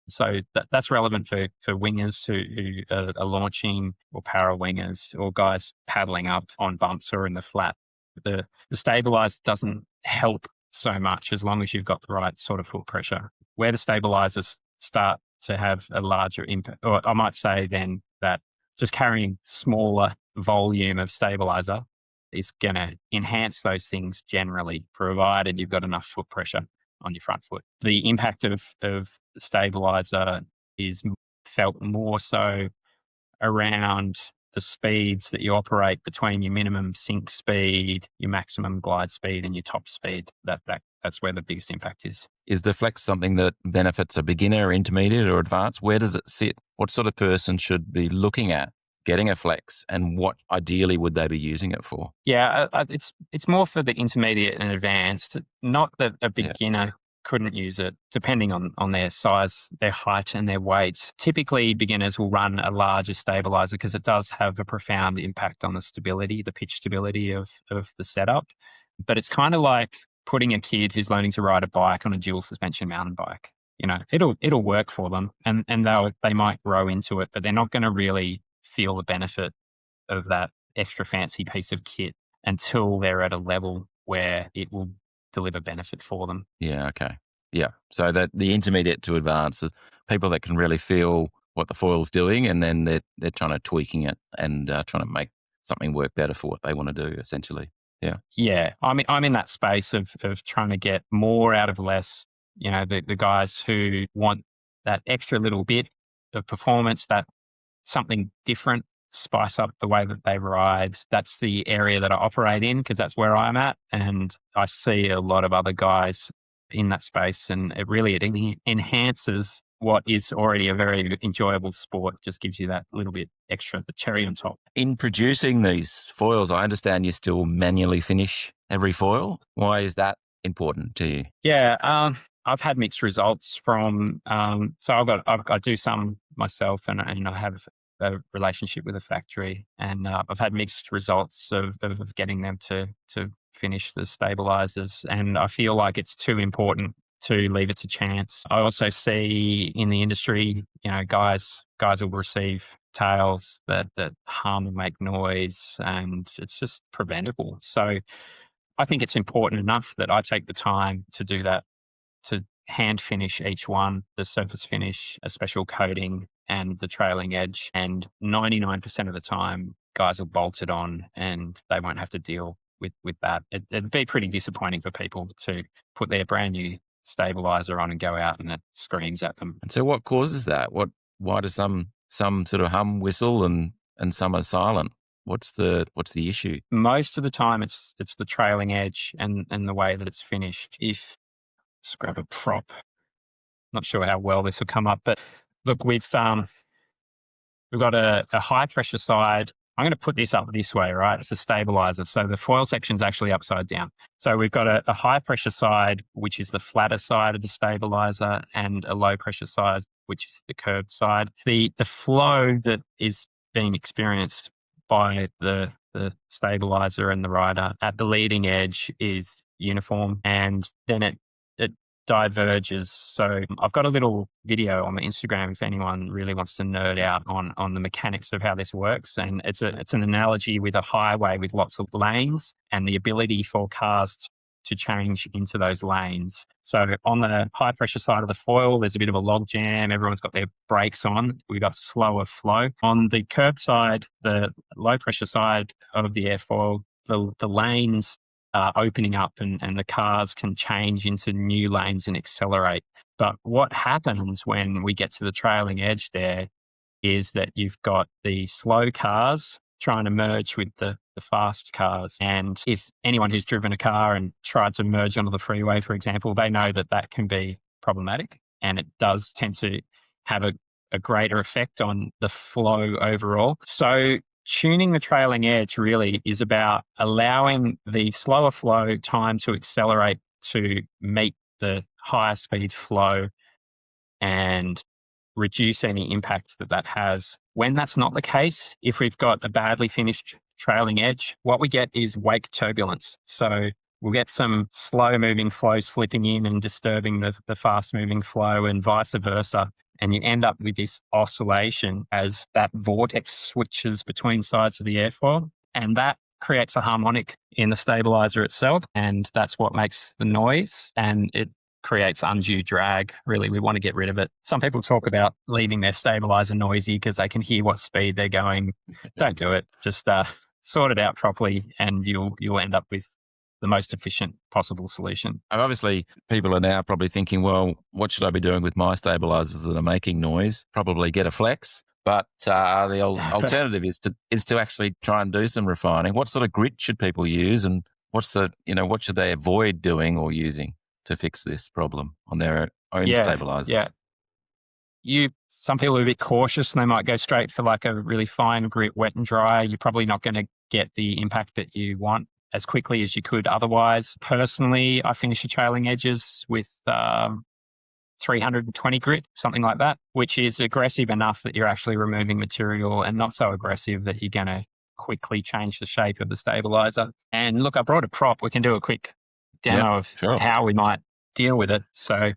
So that's relevant for wingers who are launching, or para wingers, or guys paddling up on bumps or in the flat. The stabilizer doesn't help so much as long as you've got the right sort of foot pressure. Where the stabilizers start to have a larger impact, or I might say then that just carrying smaller volume of stabilizer is going to enhance those things generally, provided you've got enough foot pressure on your front foot. The impact of the stabilizer is felt more so around the speeds that you operate between your minimum sink speed, your maximum glide speed, and your top speed. That's where the biggest impact is. Is the flex something that benefits a beginner, intermediate, or advanced? Where does it sit? What sort of person should be looking at getting a flex, and what ideally would they be using it for? Yeah, it's more for the intermediate and advanced. Not that a Yeah. beginner couldn't use it, depending on their size, their height, and their weight. Typically, beginners will run a larger stabilizer because it does have a profound impact on the stability, the pitch stability of the setup. But it's kind of like putting a kid who's learning to ride a bike on a dual suspension mountain bike. It'll work for them, and they might grow into it, but they're not going to really feel the benefit of that extra fancy piece of kit until they're at a level where it will deliver benefit for them. Yeah. Okay. Yeah. So that the intermediate to advanced is people that can really feel what the foil's doing, and then they're trying to tweaking it and trying to make something work better for what they want to do, essentially. Yeah. Yeah. I'm in that space of trying to get more out of less. The guys who want that extra little bit of performance, that something different, spice up the way that they ride. That's the area that I operate in, because that's where I'm at. And I see a lot of other guys in that space, and it enhances what is already a very enjoyable sport. Just gives you that little bit extra, the cherry on top. In producing these foils, I understand you still manually finish every foil. Why is that important to you? Yeah, I've had mixed results from. So I do some myself, and I have a relationship with a factory, and I've had mixed results of getting them to finish the stabilizers, and I feel like it's too important to leave it to chance. I also see in the industry, guys will receive tails that hum and make noise, and it's just preventable. So I think it's important enough that I take the time to do that, to hand finish each one, the surface finish, a special coating, and the trailing edge. And 99% of the time, guys will bolt it on and they won't have to deal with that. It'd be pretty disappointing for people to put their brand new stabilizer on and go out and it screams at them. And so what causes that? Why do some sort of hum, whistle, and some are silent? What's the issue? Most of the time, it's the trailing edge and the way that it's finished. Let's grab a prop. Not sure how well this will come up, but look, we've got a high pressure side. I'm going to put this up this way, right? It's a stabilizer. So the foil section's actually upside down. So we've got a high pressure side, which is the flatter side of the stabilizer, and a low pressure side, which is the curved side. The flow that is being experienced by the stabilizer and the rider at the leading edge is uniform, and then it diverges. So I've got a little video on the Instagram if anyone really wants to nerd out on the mechanics of how this works. And it's an analogy with a highway with lots of lanes and the ability for cars to change into those lanes. So on the high pressure side of the foil, there's a bit of a log jam. Everyone's got their brakes on. We've got slower flow. On the curb side, the low pressure side of the airfoil, the lanes opening up and the cars can change into new lanes and accelerate. But what happens when we get to the trailing edge there is that you've got the slow cars trying to merge with the fast cars. And if anyone who's driven a car and tried to merge onto the freeway, for example, they know that that can be problematic, and it does tend to have a greater effect on the flow overall. So tuning the trailing edge really is about allowing the slower flow time to accelerate to meet the higher speed flow and reduce any impact that that has. When that's not the case, if we've got a badly finished trailing edge, what we get is wake turbulence. So we'll get some slow moving flow slipping in and disturbing the fast moving flow and vice versa. And you end up with this oscillation as that vortex switches between sides of the airfoil. And that creates a harmonic in the stabilizer itself. And that's what makes the noise. And it creates undue drag. Really, we want to get rid of it. Some people talk about leaving their stabilizer noisy because they can hear what speed they're going. Don't do it. Just sort it out properly, and you'll end up with the most efficient possible solution. And obviously, people are now probably thinking, well, what should I be doing with my stabilizers that are making noise? Probably get a flex. But the alternative is to actually try and do some refining. What sort of grit should people use, and what should they avoid doing or using to fix this problem on their own stabilizers? Yeah. Some people are a bit cautious and they might go straight for like a really fine grit, wet and dry. You're probably not going to get the impact that you want as quickly as you could otherwise. Personally, I finish the trailing edges with 320 grit, something like that, which is aggressive enough that you're actually removing material and not so aggressive that you're going to quickly change the shape of the stabilizer. And look, I brought a prop. We can do a quick demo of how we might deal with it. So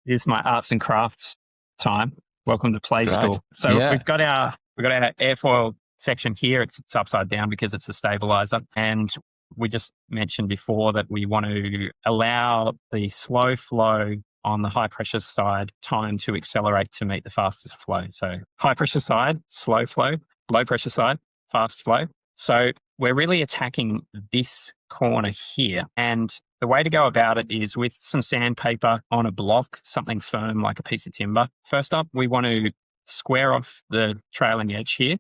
here's my arts and crafts time. Welcome to Play School. So we've got our airfoil section here. It's upside down because it's a stabilizer. And we just mentioned before that we want to allow the slow flow on the high pressure side time to accelerate to meet the fastest flow. So high pressure side, slow flow, low pressure side, fast flow. So we're really attacking this corner here. And the way to go about it is with some sandpaper on a block, something firm like a piece of timber. First up, we want to square off the trailing edge here,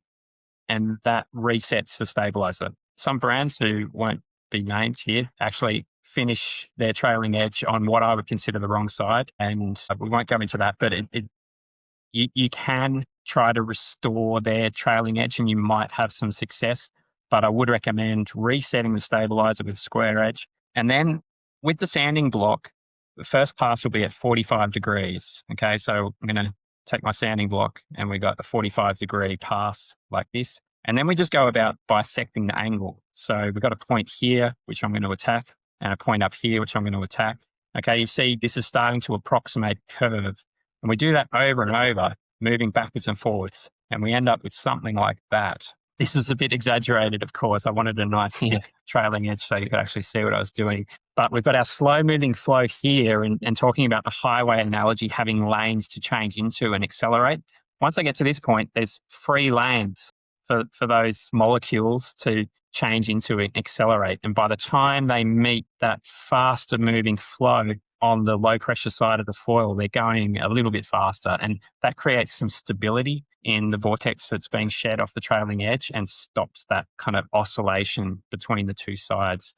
and that resets the stabilizer. Some brands who won't be named here actually finish their trailing edge on what I would consider the wrong side. And we won't go into that, but you can try to restore their trailing edge and you might have some success. But I would recommend resetting the stabilizer with square edge. And then with the sanding block, the first pass will be at 45 degrees. Okay, so I'm going to take my sanding block and we got a 45-degree pass like this. And then we just go about bisecting the angle. So we've got a point here, which I'm going to attack, and a point up here, which I'm going to attack. Okay, you see this is starting to approximate curve. And we do that over and over, moving backwards and forwards. And we end up with something like that. This is a bit exaggerated, of course. I wanted a nice trailing edge so you could actually see what I was doing. But we've got our slow moving flow here and talking about the highway analogy, having lanes to change into and accelerate. Once I get to this point, there's free lanes for those molecules to change into and accelerate. And by the time they meet that faster moving flow on the low pressure side of the foil, they're going a little bit faster. And that creates some stability in the vortex that's being shed off the trailing edge and stops that kind of oscillation between the two sides.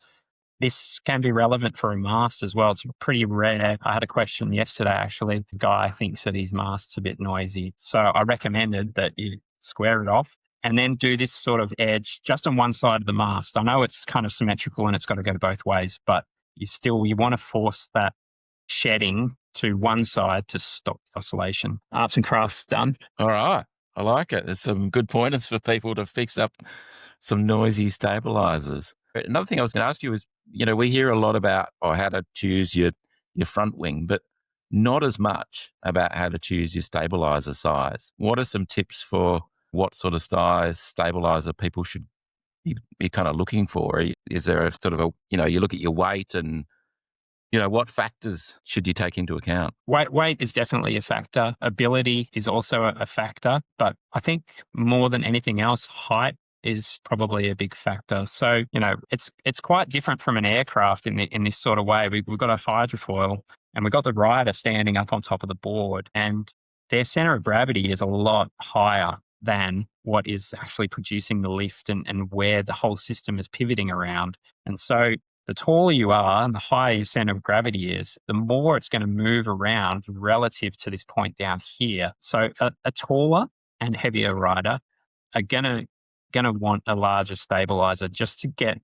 This can be relevant for a mast as well. It's pretty rare. I had a question yesterday, actually. The guy thinks that his mast's a bit noisy. So I recommended that you square it off and then do this sort of edge just on one side of the mast. I know it's kind of symmetrical and it's got to go both ways, but you want to force that shedding to one side to stop oscillation. Arts and crafts done. All right. I like it. There's some good pointers for people to fix up some noisy stabilizers. Another thing I was going to ask you is, we hear a lot about how to choose your front wing, but not as much about how to choose your stabilizer size. What are some tips for what sort of size stabilizer people should be kind of looking for? Is there a sort of you look at your weight and what factors should you take into account? Weight is definitely a factor. Ability is also a factor. But I think more than anything else, height is probably a big factor. So, it's quite different from an aircraft in this sort of way. We've got a hydrofoil and we've got the rider standing up on top of the board, and their center of gravity is a lot higher than what is actually producing the lift and where the whole system is pivoting around. And so the taller you are and the higher your center of gravity is, the more it's going to move around relative to this point down here. So a taller and heavier rider are going to want a larger stabilizer just to get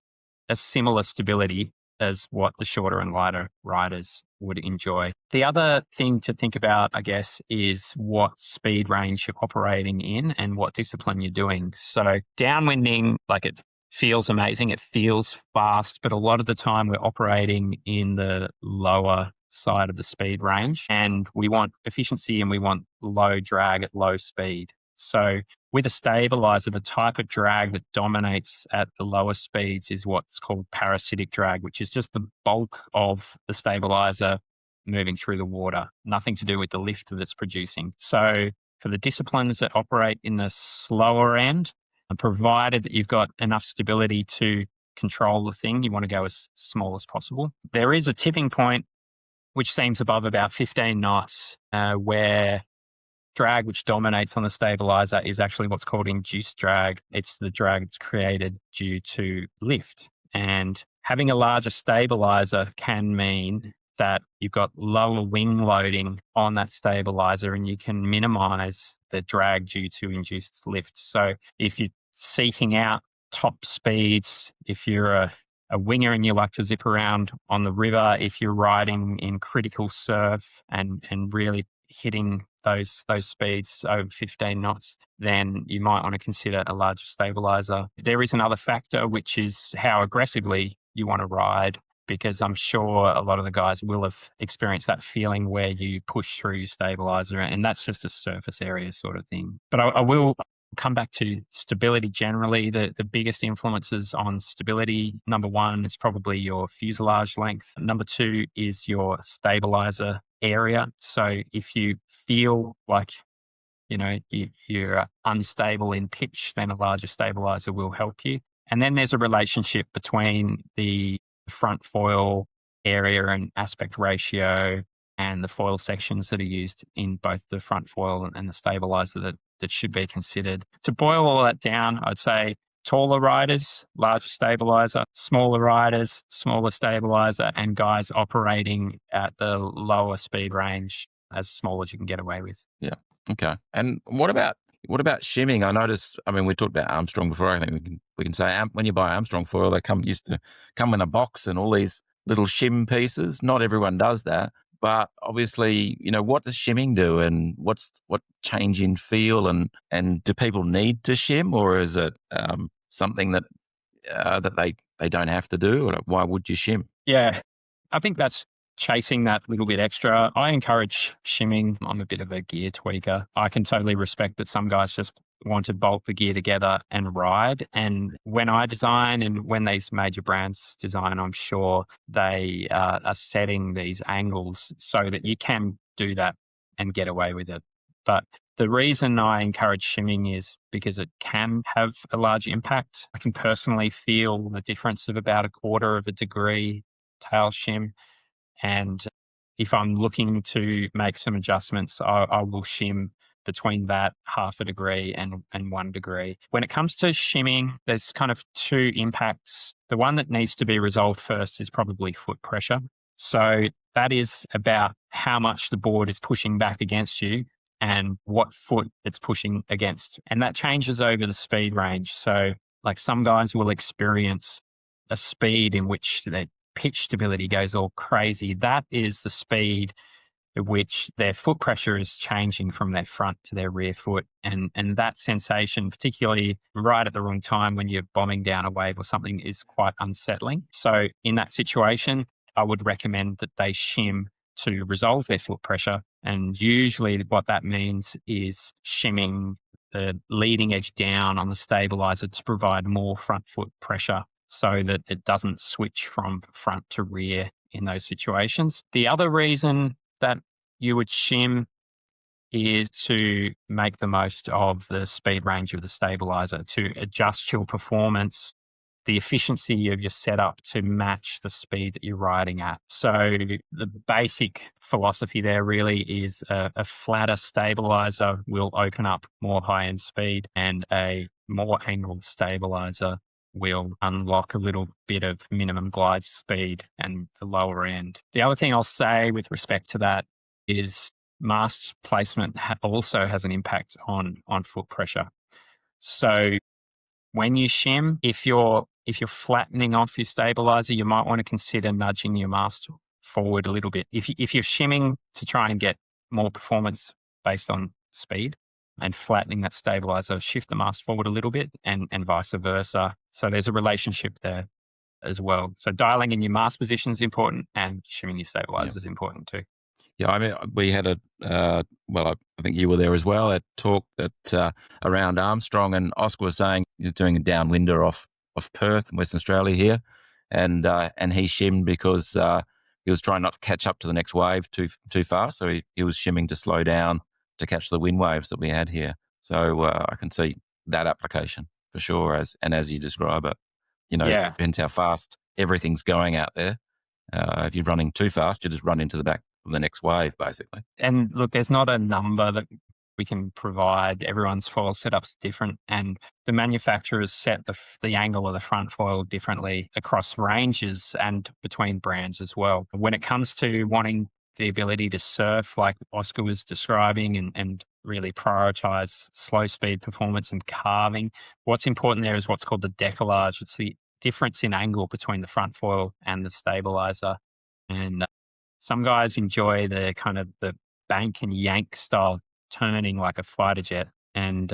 a similar stability as what the shorter and lighter riders would enjoy. The other thing to think about, I guess, is what speed range you're operating in and what discipline you're doing. So downwinding, like, it feels amazing, it feels fast, but a lot of the time we're operating in the lower side of the speed range, and we want efficiency and we want low drag at low speed. So with a stabilizer, the type of drag that dominates at the lower speeds is what's called parasitic drag, which is just the bulk of the stabilizer moving through the water, nothing to do with the lift that it's producing. So for the disciplines that operate in the slower end, and provided that you've got enough stability to control the thing, you want to go as small as possible. There is a tipping point which seems above about 15 knots, where drag which dominates on the stabilizer is actually what's called induced drag. It's the drag that's created due to lift. And having a larger stabilizer can mean that you've got lower wing loading on that stabilizer and you can minimize the drag due to induced lift. So if you're seeking out top speeds, if you're a winger and you like to zip around on the river, if you're riding in critical surf and really hitting those speeds over 15 knots, then you might want to consider a larger stabilizer. There is another factor, which is how aggressively you want to ride, because I'm sure a lot of the guys will have experienced that feeling where you push through your stabilizer, and that's just a surface area sort of thing. But I will come back to stability generally. The biggest influences on stability, number one, is probably your fuselage length. Number two is your stabilizer area. So if you feel like you're unstable in pitch, then a larger stabilizer will help you. And then there's a relationship between the front foil area and aspect ratio and the foil sections that are used in both the front foil and the stabilizer that should be considered. To boil all that down, I'd say taller riders, larger stabilizer, smaller riders, smaller stabilizer, and guys operating at the lower speed range, as small as you can get away with. Yeah. Okay. And what about shimming? I noticed, I mean, we talked about Armstrong before. I think we can say when you buy Armstrong foil, they used to come in a box and all these little shim pieces. Not everyone does that, but obviously, what does shimming do, and what change in feel, and do people need to shim, or is it something that they don't have to do? Or why would you shim? Yeah, I think that's chasing that little bit extra. I encourage shimming. I'm a bit of a gear tweaker. I can totally respect that some guys just want to bolt the gear together and ride. And when I design and when these major brands design, I'm sure they are setting these angles so that you can do that and get away with it. But the reason I encourage shimming is because it can have a large impact. I can personally feel the difference of about 1/4 of a degree tail shim. And if I'm looking to make some adjustments, I will shim between that 1/2 degree and 1 degree. When it comes to shimming, there's kind of two impacts. The one that needs to be resolved first is probably foot pressure. So that is about how much the board is pushing back against you and what foot it's pushing against. And that changes over the speed range. So like some guys will experience a speed in which their pitch stability goes all crazy. That is the speed at which their foot pressure is changing from their front to their rear foot. And that sensation, particularly right at the wrong time when you're bombing down a wave or something, is quite unsettling. So in that situation, I would recommend that they shim to resolve their foot pressure. And usually what that means is shimming the leading edge down on the stabilizer to provide more front foot pressure so that it doesn't switch from front to rear in those situations. The other reason that you would shim is to make the most of the speed range of the stabilizer, to adjust your performance the efficiency of your setup to match the speed that you're riding at. So the basic philosophy there really is a flatter stabilizer will open up more high-end speed, and a more angled stabilizer will unlock a little bit of minimum glide speed and the lower end. The other thing I'll say with respect to that is mast placement also has an impact on foot pressure. So when you shim, if you're flattening off your stabilizer, you might want to consider nudging your mast forward a little bit. If you're shimming to try and get more performance based on speed, and flattening that stabilizer, shift the mast forward a little bit, and vice versa. So there's a relationship there as well. So dialing in your mast position is important, and shimming your stabilizer is important too. Yeah, I mean, we had I think you were there as well, a talk that around Armstrong, and Oskar was saying he's doing a downwinder off Perth in Western Australia here, and he shimmed because he was trying not to catch up to the next wave too fast, so he was shimming to slow down to catch the wind waves that we had here. So I can see that application for sure, as you describe it. It depends how fast everything's going out there. If you're running too fast, you just run into the back of the next wave, basically. And look, there's not a number that we can provide. Everyone's foil setup's different, and the manufacturers set the angle of the front foil differently across ranges and between brands as well. When it comes to wanting the ability to surf, like Oskar was describing, and really prioritize slow speed performance and carving, what's important there is what's called the décollage. It's the difference in angle between the front foil and the stabilizer. And some guys enjoy the kind of the bank and yank style turning like a fighter jet, and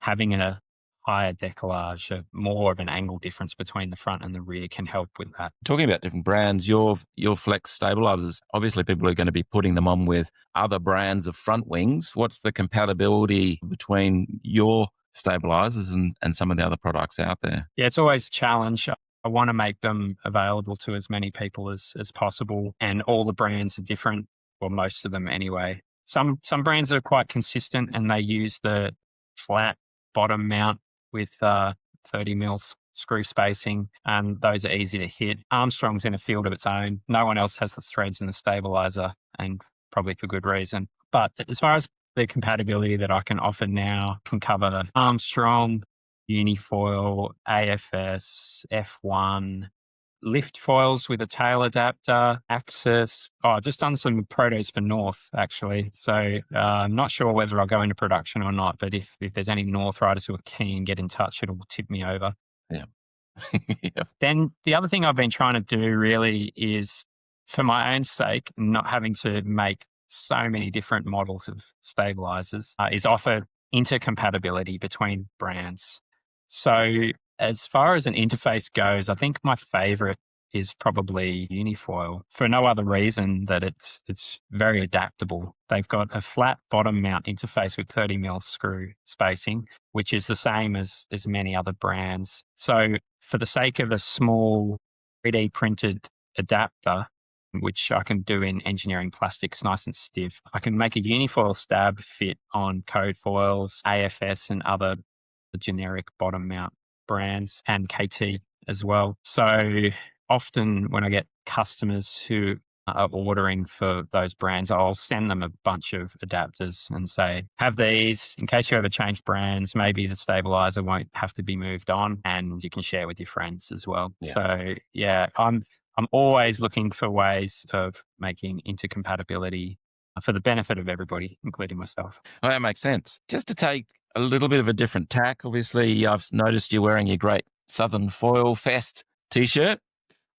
having a higher décollage, more of an angle difference between the front and the rear can help with that. Talking about different brands, your flex stabilizers, obviously people are going to be putting them on with other brands of front wings. What's the compatibility between your stabilizers and some of the other products out there? Yeah, it's always a challenge. I want to make them available to as many people as possible, and all the brands are different, well, most of them anyway. Some brands are quite consistent, and they use the flat bottom mount with 30 mil screw spacing, and those are easy to hit. Armstrong's in a field of its own. No one else has the threads in the stabilizer, and probably for good reason. But as far as the compatibility that I can offer now, can cover Armstrong, unifoil, AFS, F1, lift foils with a tail adapter, Axis. I've just done some protos for North, actually. So I'm not sure whether I'll go into production or not, but if there's any North riders who are keen, get in touch. It'll tip me over. Yeah. Yeah. Then the other thing I've been trying to do really is, for my own sake, not having to make so many different models of stabilizers, is offer intercompatibility between brands. So as far as an interface goes, I think my favorite is probably unifoil, for no other reason that it's very adaptable. They've got a flat bottom mount interface with 30 mil screw spacing, which is the same as many other brands. So for the sake of a small 3D printed adapter, which I can do in engineering plastics nice and stiff, I can make a unifoil stab fit on code foils, AFS, and other generic bottom mount brands, and KT as well. So often when I get customers who are ordering for those brands, I'll send them a bunch of adapters and say, have these in case you ever change brands. Maybe the stabilizer won't have to be moved on, and you can share with your friends as well. Yeah. So yeah, I'm always looking for ways of making intercompatibility for the benefit of everybody, including myself. Oh, that makes sense. Just to take a little bit of a different tack, obviously, I've noticed you're wearing your great Southern Foil Fest t-shirt.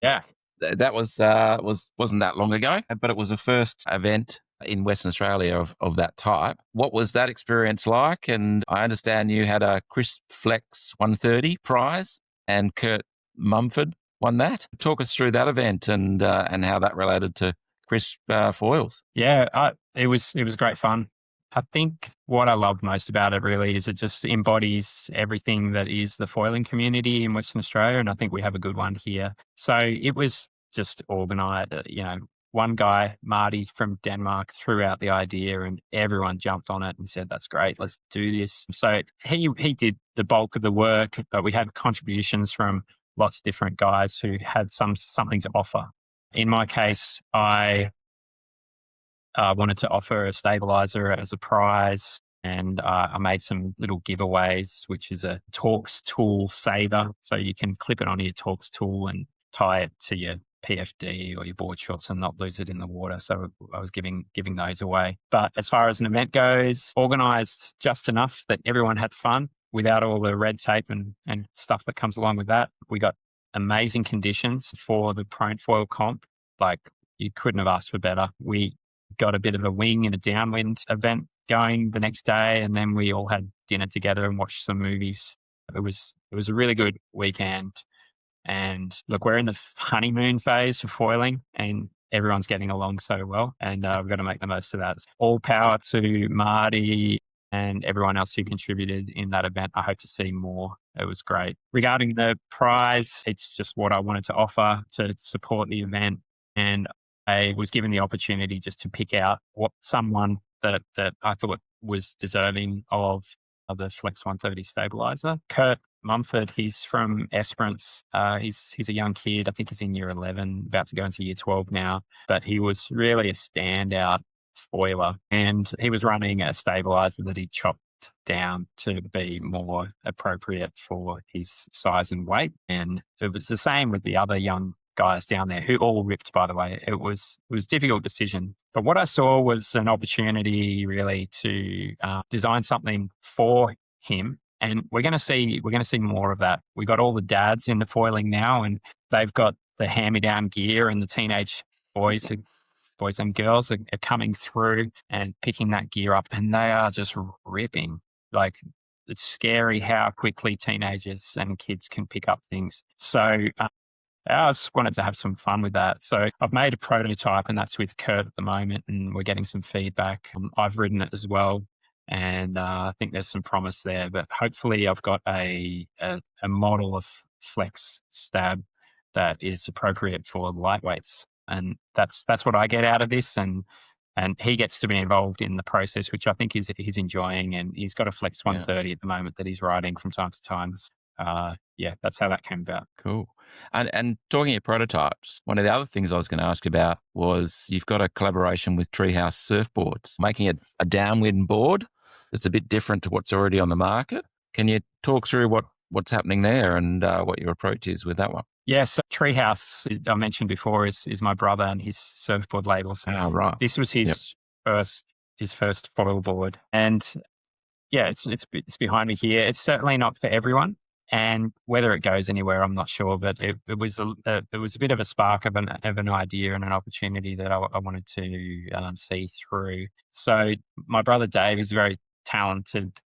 Yeah. That wasn't that long ago, but it was the first event in Western Australia of that type. What was that experience like? And I understand you had a Crisp Flex 130 prize, and Kurt Mumford won that. Talk us through that event and how that related to Crisp foils. Yeah, it was great fun. I think what I love most about it really is it just embodies everything that is the foiling community in Western Australia, and I think we have a good one here. So it was just organised. One guy, Marty from Denmark, threw out the idea, and everyone jumped on it and said, "That's great, let's do this." So he did the bulk of the work, but we had contributions from lots of different guys who had something to offer. In my case, I wanted to offer a stabilizer as a prize, and I made some little giveaways, which is a Torx tool saver. So you can clip it onto your Torx tool and tie it to your PFD or your board shorts and not lose it in the water. So I was giving those away. But as far as an event goes, organized just enough that everyone had fun without all the red tape and stuff that comes along with that. We got amazing conditions for the prone foil comp. Like, you couldn't have asked for better. We got a bit of a wing and a downwind event going the next day, and then we all had dinner together and watched some movies. It was a really good weekend. And look, we're in the honeymoon phase for foiling, and everyone's getting along so well, and we've got to make the most of that. All power to Marty and everyone else who contributed in that event. I hope to see more. It was great. Regarding the prize, it's just what I wanted to offer to support the event. And I was given the opportunity just to pick out someone that I thought was deserving of the Flex 130 stabilizer. Kurt Mumford, he's from Esperance. He's a young kid. I think he's in year 11, about to go into year 12 now. But he was really a standout foiler, and he was running a stabilizer that he chopped down to be more appropriate for his size and weight. And it was the same with the other young guys down there, who all ripped, by the way. It was a difficult decision. But what I saw was an opportunity really to design something for him. And we're going to see more of that. We got all the dads into foiling now, and they've got the hand-me-down gear, and the teenage boys and girls are coming through and picking that gear up, and they are just ripping. Like, it's scary how quickly teenagers and kids can pick up things. So I just wanted to have some fun with that. So I've made a prototype, and that's with Kurt at the moment, and we're getting some feedback. I've ridden it as well, and I think there's some promise there. But hopefully I've got a model of Flex Stab that is appropriate for lightweights. And that's what I get out of this. And he gets to be involved in the process, which I think he's enjoying. And he's got a Flex 130 at the moment that he's riding from time to time. That's how that came about. Cool. And talking of prototypes, one of the other things I was going to ask about was you've got a collaboration with Treehouse Surfboards, making it a downwind board that's a bit different to what's already on the market. Can you talk through what's happening there and what your approach is with that one? Yes, Treehouse, I mentioned before, is my brother and his surfboard labels. Oh, right. This was his first foil board, and yeah, it's behind me here. It's certainly not for everyone, and whether it goes anywhere, I'm not sure. But it was a bit of a spark of an idea and an opportunity that I wanted to see through. So my brother Dave is a very talented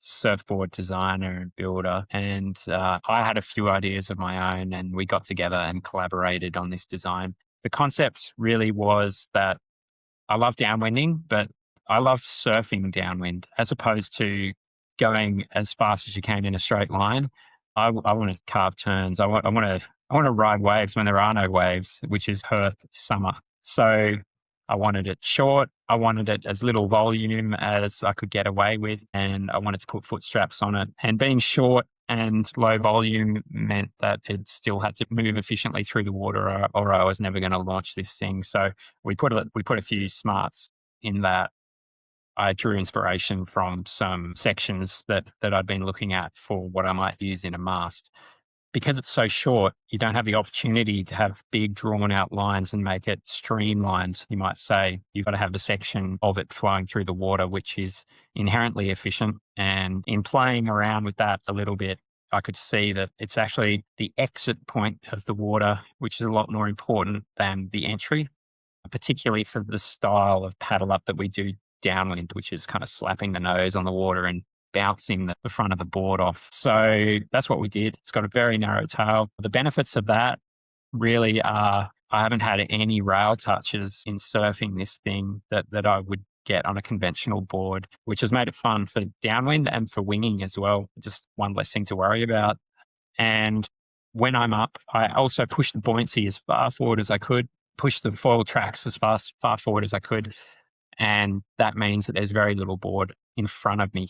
surfboard designer and builder, and I had a few ideas of my own, and we got together and collaborated on this design. The concept really was that I love downwinding, but I love surfing downwind as opposed to going as fast as you can in a straight line. I want to carve turns. I want to ride waves when there are no waves, which is Perth summer. So I wanted it short. I wanted it as little volume as I could get away with, and I wanted to put foot straps on it. And being short and low volume meant that it still had to move efficiently through the water, or I was never going to launch this thing. So we put a few smarts in that. I drew inspiration from some sections that I'd been looking at for what I might use in a mast. Because it's so short, you don't have the opportunity to have big drawn out lines and make it streamlined, you might say. You've got to have a section of it flowing through the water, which is inherently efficient. And in playing around with that a little bit, I could see that it's actually the exit point of the water, which is a lot more important than the entry, particularly for the style of paddle up that we do downwind, which is kind of slapping the nose on the water and bouncing the front of the board off. So that's what we did. It's got a very narrow tail. The benefits of that really are, I haven't had any rail touches in surfing this thing that I would get on a conventional board, which has made it fun for downwind and for winging as well. Just one less thing to worry about. And when I'm up, I also push the buoyancy as far forward as I could, push the foil tracks as far forward as I could. And that means that there's very little board in front of me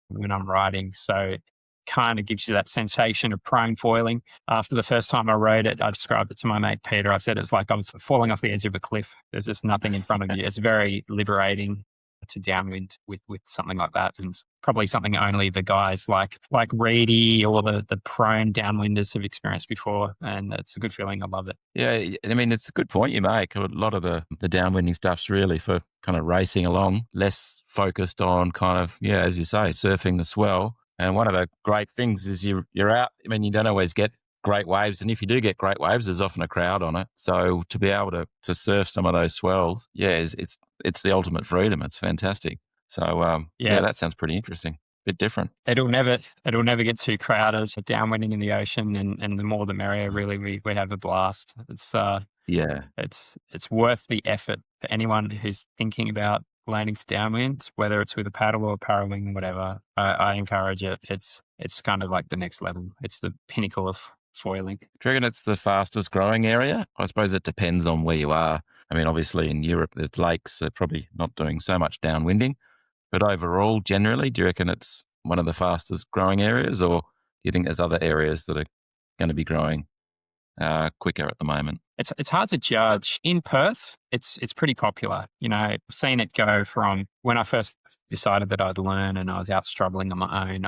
when I'm riding. So kind of gives you that sensation of prone foiling. After the first time I rode it, I described it to my mate Peter. I said it's like I was falling off the edge of a cliff. There's just nothing in front of you. It's very liberating to downwind with something like that, and probably something only the guys like Reedy or the prone downwinders have experienced before, and it's a good feeling. I love it. Yeah, I mean, it's a good point you make. A lot of the downwinding stuff's really for kind of racing along, less focused on kind of, yeah, as you say, surfing the swell. And one of the great things is you're out. I mean, you don't always get great waves. And if you do get great waves, there's often a crowd on it. So to be able to surf some of those swells, yeah, it's the ultimate freedom. It's fantastic. So, yeah, Yeah, that sounds pretty interesting. Bit different. it'll never get too crowded. Downwinding in the ocean, and the more the merrier. Really, we have a blast. Yeah. It's worth the effort for anyone who's thinking about learning to downwind, whether it's with a paddle or a paddle wing, whatever. I encourage it. It's kind of like the next level. It's the pinnacle of foiling. Do you reckon it's the fastest growing area? I suppose it depends on where you are. I mean, obviously in Europe, the lakes are probably not doing so much downwinding, but overall, generally, do you reckon it's one of the fastest growing areas, or do you think there's other areas that are going to be growing quicker at the moment? It's hard to judge. In Perth, it's pretty popular. I've seen it go from when I first decided that I'd learn and I was out struggling on my own.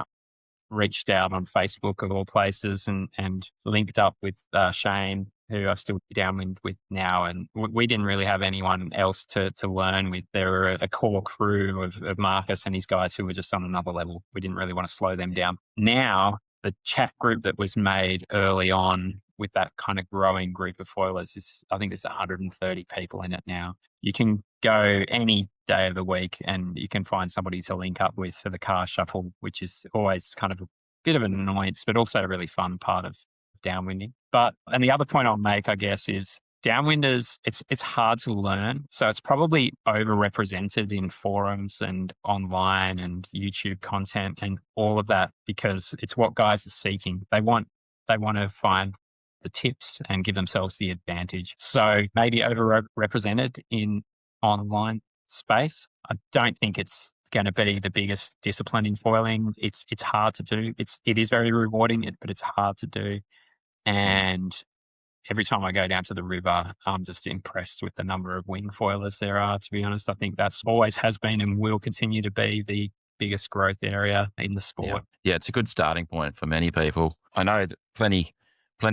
Reached out on Facebook of all places and linked up with Shane, who I still downwind with now. And we didn't really have anyone else to learn with. There were a core crew of Marcus and his guys who were just on another level. We didn't really want to slow them down. Now, the chat group that was made early on with that kind of growing group of foilers I think there's 130 people in it now. You can go any day of the week and you can find somebody to link up with for the car shuffle, which is always kind of a bit of an annoyance, but also a really fun part of downwinding. And the other point I'll make, I guess, is downwinders, it's hard to learn. So it's probably overrepresented in forums and online and YouTube content and all of that, because it's what guys are seeking. They want to find the tips and give themselves the advantage. So maybe overrepresented in online space. I don't think it's going to be the biggest discipline in foiling. It's hard to do. It is very rewarding, but it's hard to do. And every time I go down to the river, I'm just impressed with the number of wing foilers there are. To be honest, I think that's always has been and will continue to be the biggest growth area in the sport. Yeah, it's a good starting point for many people. I know that plenty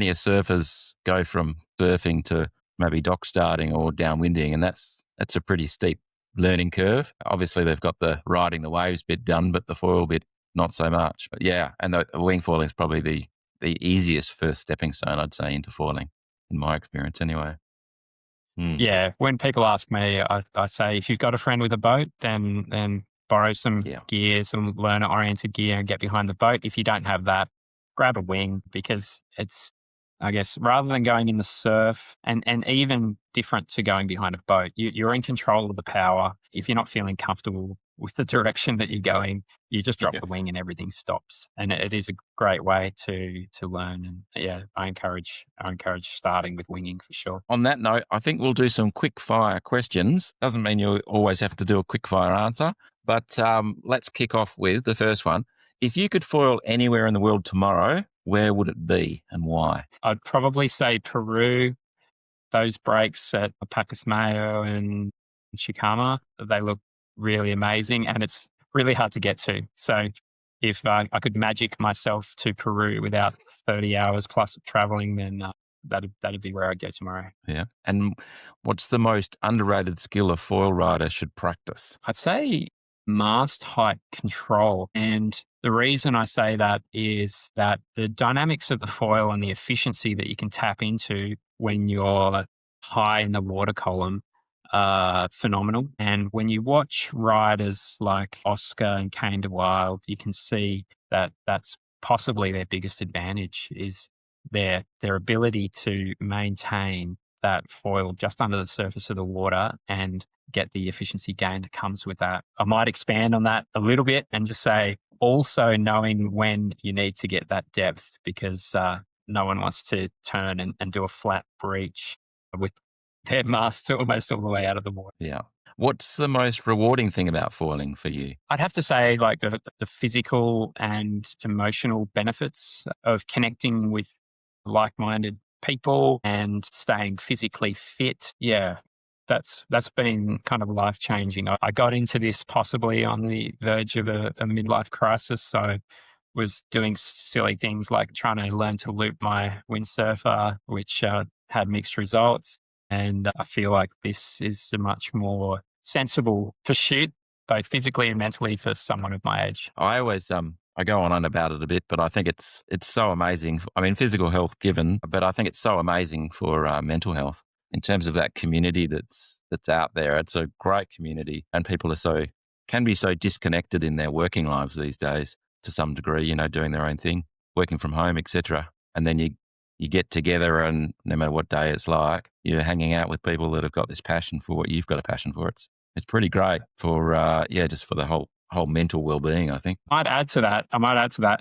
of surfers go from surfing to maybe dock starting or downwinding, and that's a pretty steep learning curve. Obviously, they've got the riding the waves bit done, but the foil bit not so much. But yeah, and the wing foiling is probably the easiest first stepping stone, I'd say, into foiling, in my experience anyway. Yeah, when people ask me, I say if you've got a friend with a boat, then borrow some gear, some learner-oriented gear, and get behind the boat. If you don't have that, grab a wing, because it's, I guess, rather than going in the surf, and even different to going behind a boat, you're in control of the power. If you're not feeling comfortable with the direction that you're going, you just drop the wing and everything stops. And it is a great way to learn. And yeah, I encourage starting with winging for sure. On that note, I think we'll do some quick fire questions. Doesn't mean you always have to do a quick fire answer, but let's kick off with the first one. If you could foil anywhere in the world tomorrow, where would it be and why? I'd probably say Peru. Those breaks at Pacasmayo and Chicama, they look really amazing, and it's really hard to get to. So if I could magic myself to Peru without 30 hours plus of traveling, then that'd be where I'd go tomorrow. Yeah. And what's the most underrated skill a foil rider should practice? I'd say mast height control. And the reason I say that is that the dynamics of the foil and the efficiency that you can tap into when you're high in the water column are phenomenal. And when you watch riders like Oskar and Kane de Wilde, you can see that that's possibly their biggest advantage is their ability to maintain that foil just under the surface of the water and get the efficiency gain that comes with that. I might expand on that a little bit and just say also knowing when you need to get that depth, because no one wants to turn and do a flat breach with their mast almost all the way out of the water. Yeah. What's the most rewarding thing about foiling for you? I'd have to say like the physical and emotional benefits of connecting with like-minded people and staying physically fit. Yeah, that's been kind of life-changing. I got into this possibly on the verge of a midlife crisis. So was doing silly things like trying to learn to loop my windsurfer, which had mixed results. And I feel like this is a much more sensible pursuit, both physically and mentally, for someone of my age. I always I go on about it a bit, but I think it's so amazing. I mean, physical health given, but I think it's so amazing for mental health in terms of that community that's out there. It's a great community, and people can be so disconnected in their working lives these days to some degree. You know, doing their own thing, working from home, etc. And then you get together, and no matter what day it's like, you're hanging out with people that have got this passion for what you've got a passion for. It's pretty great for just for the whole mental well-being, I think. I might add to that,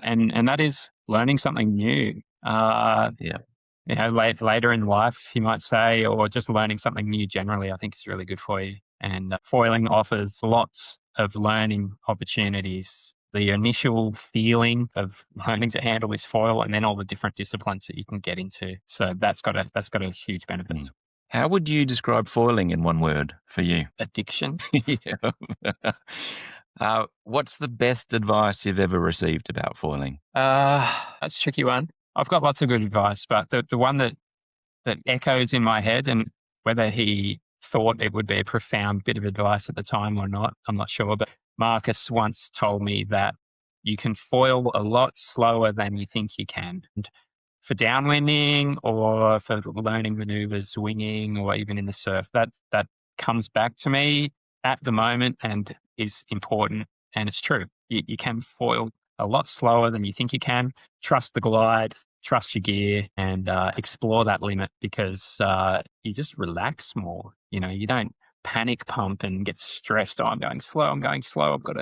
and that is learning something new. Yeah. Later in life, you might say, or just learning something new generally, I think is really good for you. And foiling offers lots of learning opportunities. The initial feeling of learning to handle this foil, and then all the different disciplines that you can get into. So that's got a huge benefit. Mm. How would you describe foiling in one word for you? Addiction. Yeah. What's the best advice you've ever received about foiling? That's a tricky one. I've got lots of good advice, but the one that echoes in my head, and whether he thought it would be a profound bit of advice at the time or not, I'm not sure. But Marcus once told me that you can foil a lot slower than you think you can. And for downwinding or for learning maneuvers, winging, or even in the surf, that comes back to me at the moment and is important. And it's true. You can foil a lot slower than you think you can. Trust the glide, trust your gear, and explore that limit, because you just relax more. You know, you don't panic pump and get stressed. Oh, I'm going slow. I've got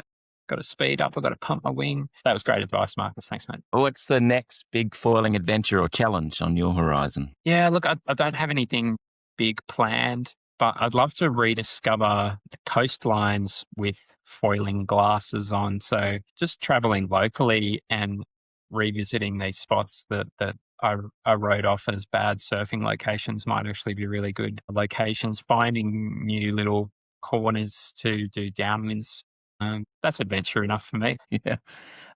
to speed up. I've got to pump my wing. That was great advice, Marcus. Thanks, mate. What's the next big foiling adventure or challenge on your horizon? Yeah, look, I don't have anything big planned, but I'd love to rediscover the coastlines with foiling glasses on. So just traveling locally and revisiting these spots that I wrote off as bad surfing locations might actually be really good locations. Finding new little corners to do downwinds. That's adventure enough for me. Yeah.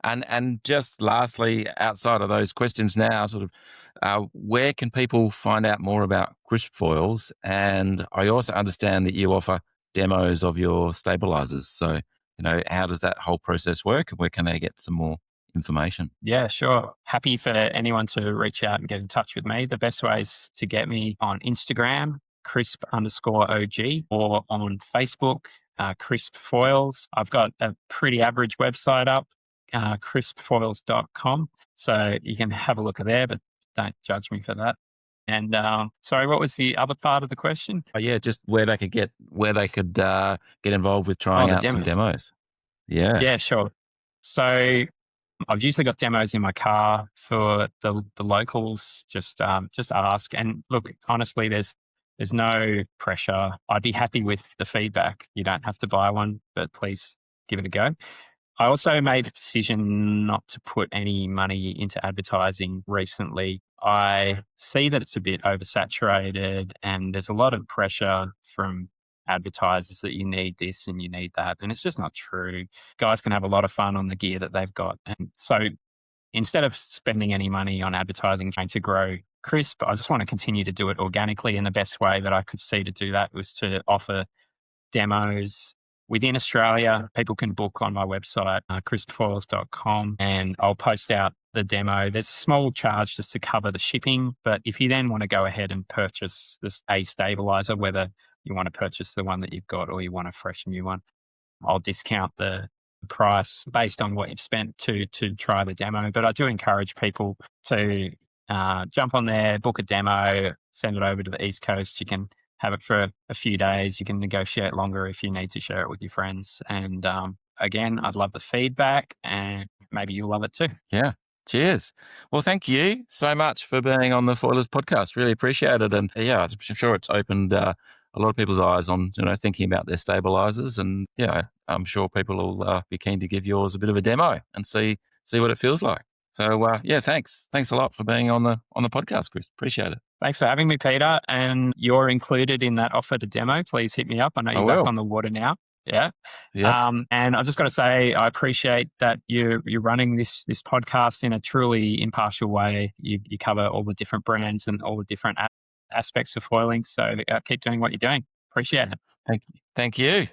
And just lastly, outside of those questions now, sort of, where can people find out more about crisp foils? And I also understand that you offer demos of your stabilisers. So, you know, how does that whole process work, and where can they get some more information? Yeah, sure. Happy for anyone to reach out and get in touch with me. The best way is to get me on Instagram, crisp_OG, or on Facebook, Crisp Foils. I've got a pretty average website up, crispfoils.com. So you can have a look at there, but don't judge me for that. And sorry, what was the other part of the question? Oh, yeah, just where they could get involved with trying The out some demos. Yeah. Yeah, sure. So I've usually got demos in my car for the locals. Just ask. And look, honestly, there's no pressure. I'd be happy with the feedback. You don't have to buy one, but please give it a go. I also made a decision not to put any money into advertising recently. I see that it's a bit oversaturated, and there's a lot of pressure from advertisers that you need this and you need that. And it's just not true. Guys can have a lot of fun on the gear that they've got. And so instead of spending any money on advertising trying to grow Crisp, I just want to continue to do it organically. And the best way that I could see to do that was to offer demos within Australia. People can book on my website, crispfoils.com, and I'll post out the demo. There's a small charge just to cover the shipping. But if you then want to go ahead and purchase a stabilizer, whether you want to purchase the one that you've got or you want a fresh new one, I'll discount the price based on what you've spent to try the demo. But I do encourage people to jump on there, book a demo, send it over to the East Coast. You can have it for a few days. You can negotiate longer if you need to share it with your friends. And again, I'd love the feedback, and maybe you'll love it too. Yeah. Cheers. Well, thank you so much for being on the Foilers podcast. Really appreciate it. And yeah, I'm sure it's opened a lot of people's eyes on, thinking about their stabilisers. And yeah, I'm sure people will be keen to give yours a bit of a demo and see what it feels like. So yeah, thanks a lot for being on the podcast, Chris. Appreciate it. Thanks for having me, Peter. And you're included in that offer to demo. Please hit me up. I know you're back on the water now. Yeah. And I've just got to say, I appreciate that you're running this podcast in a truly impartial way. You cover all the different brands and all the different aspects of foiling. So keep doing what you're doing. Appreciate it. Thank you.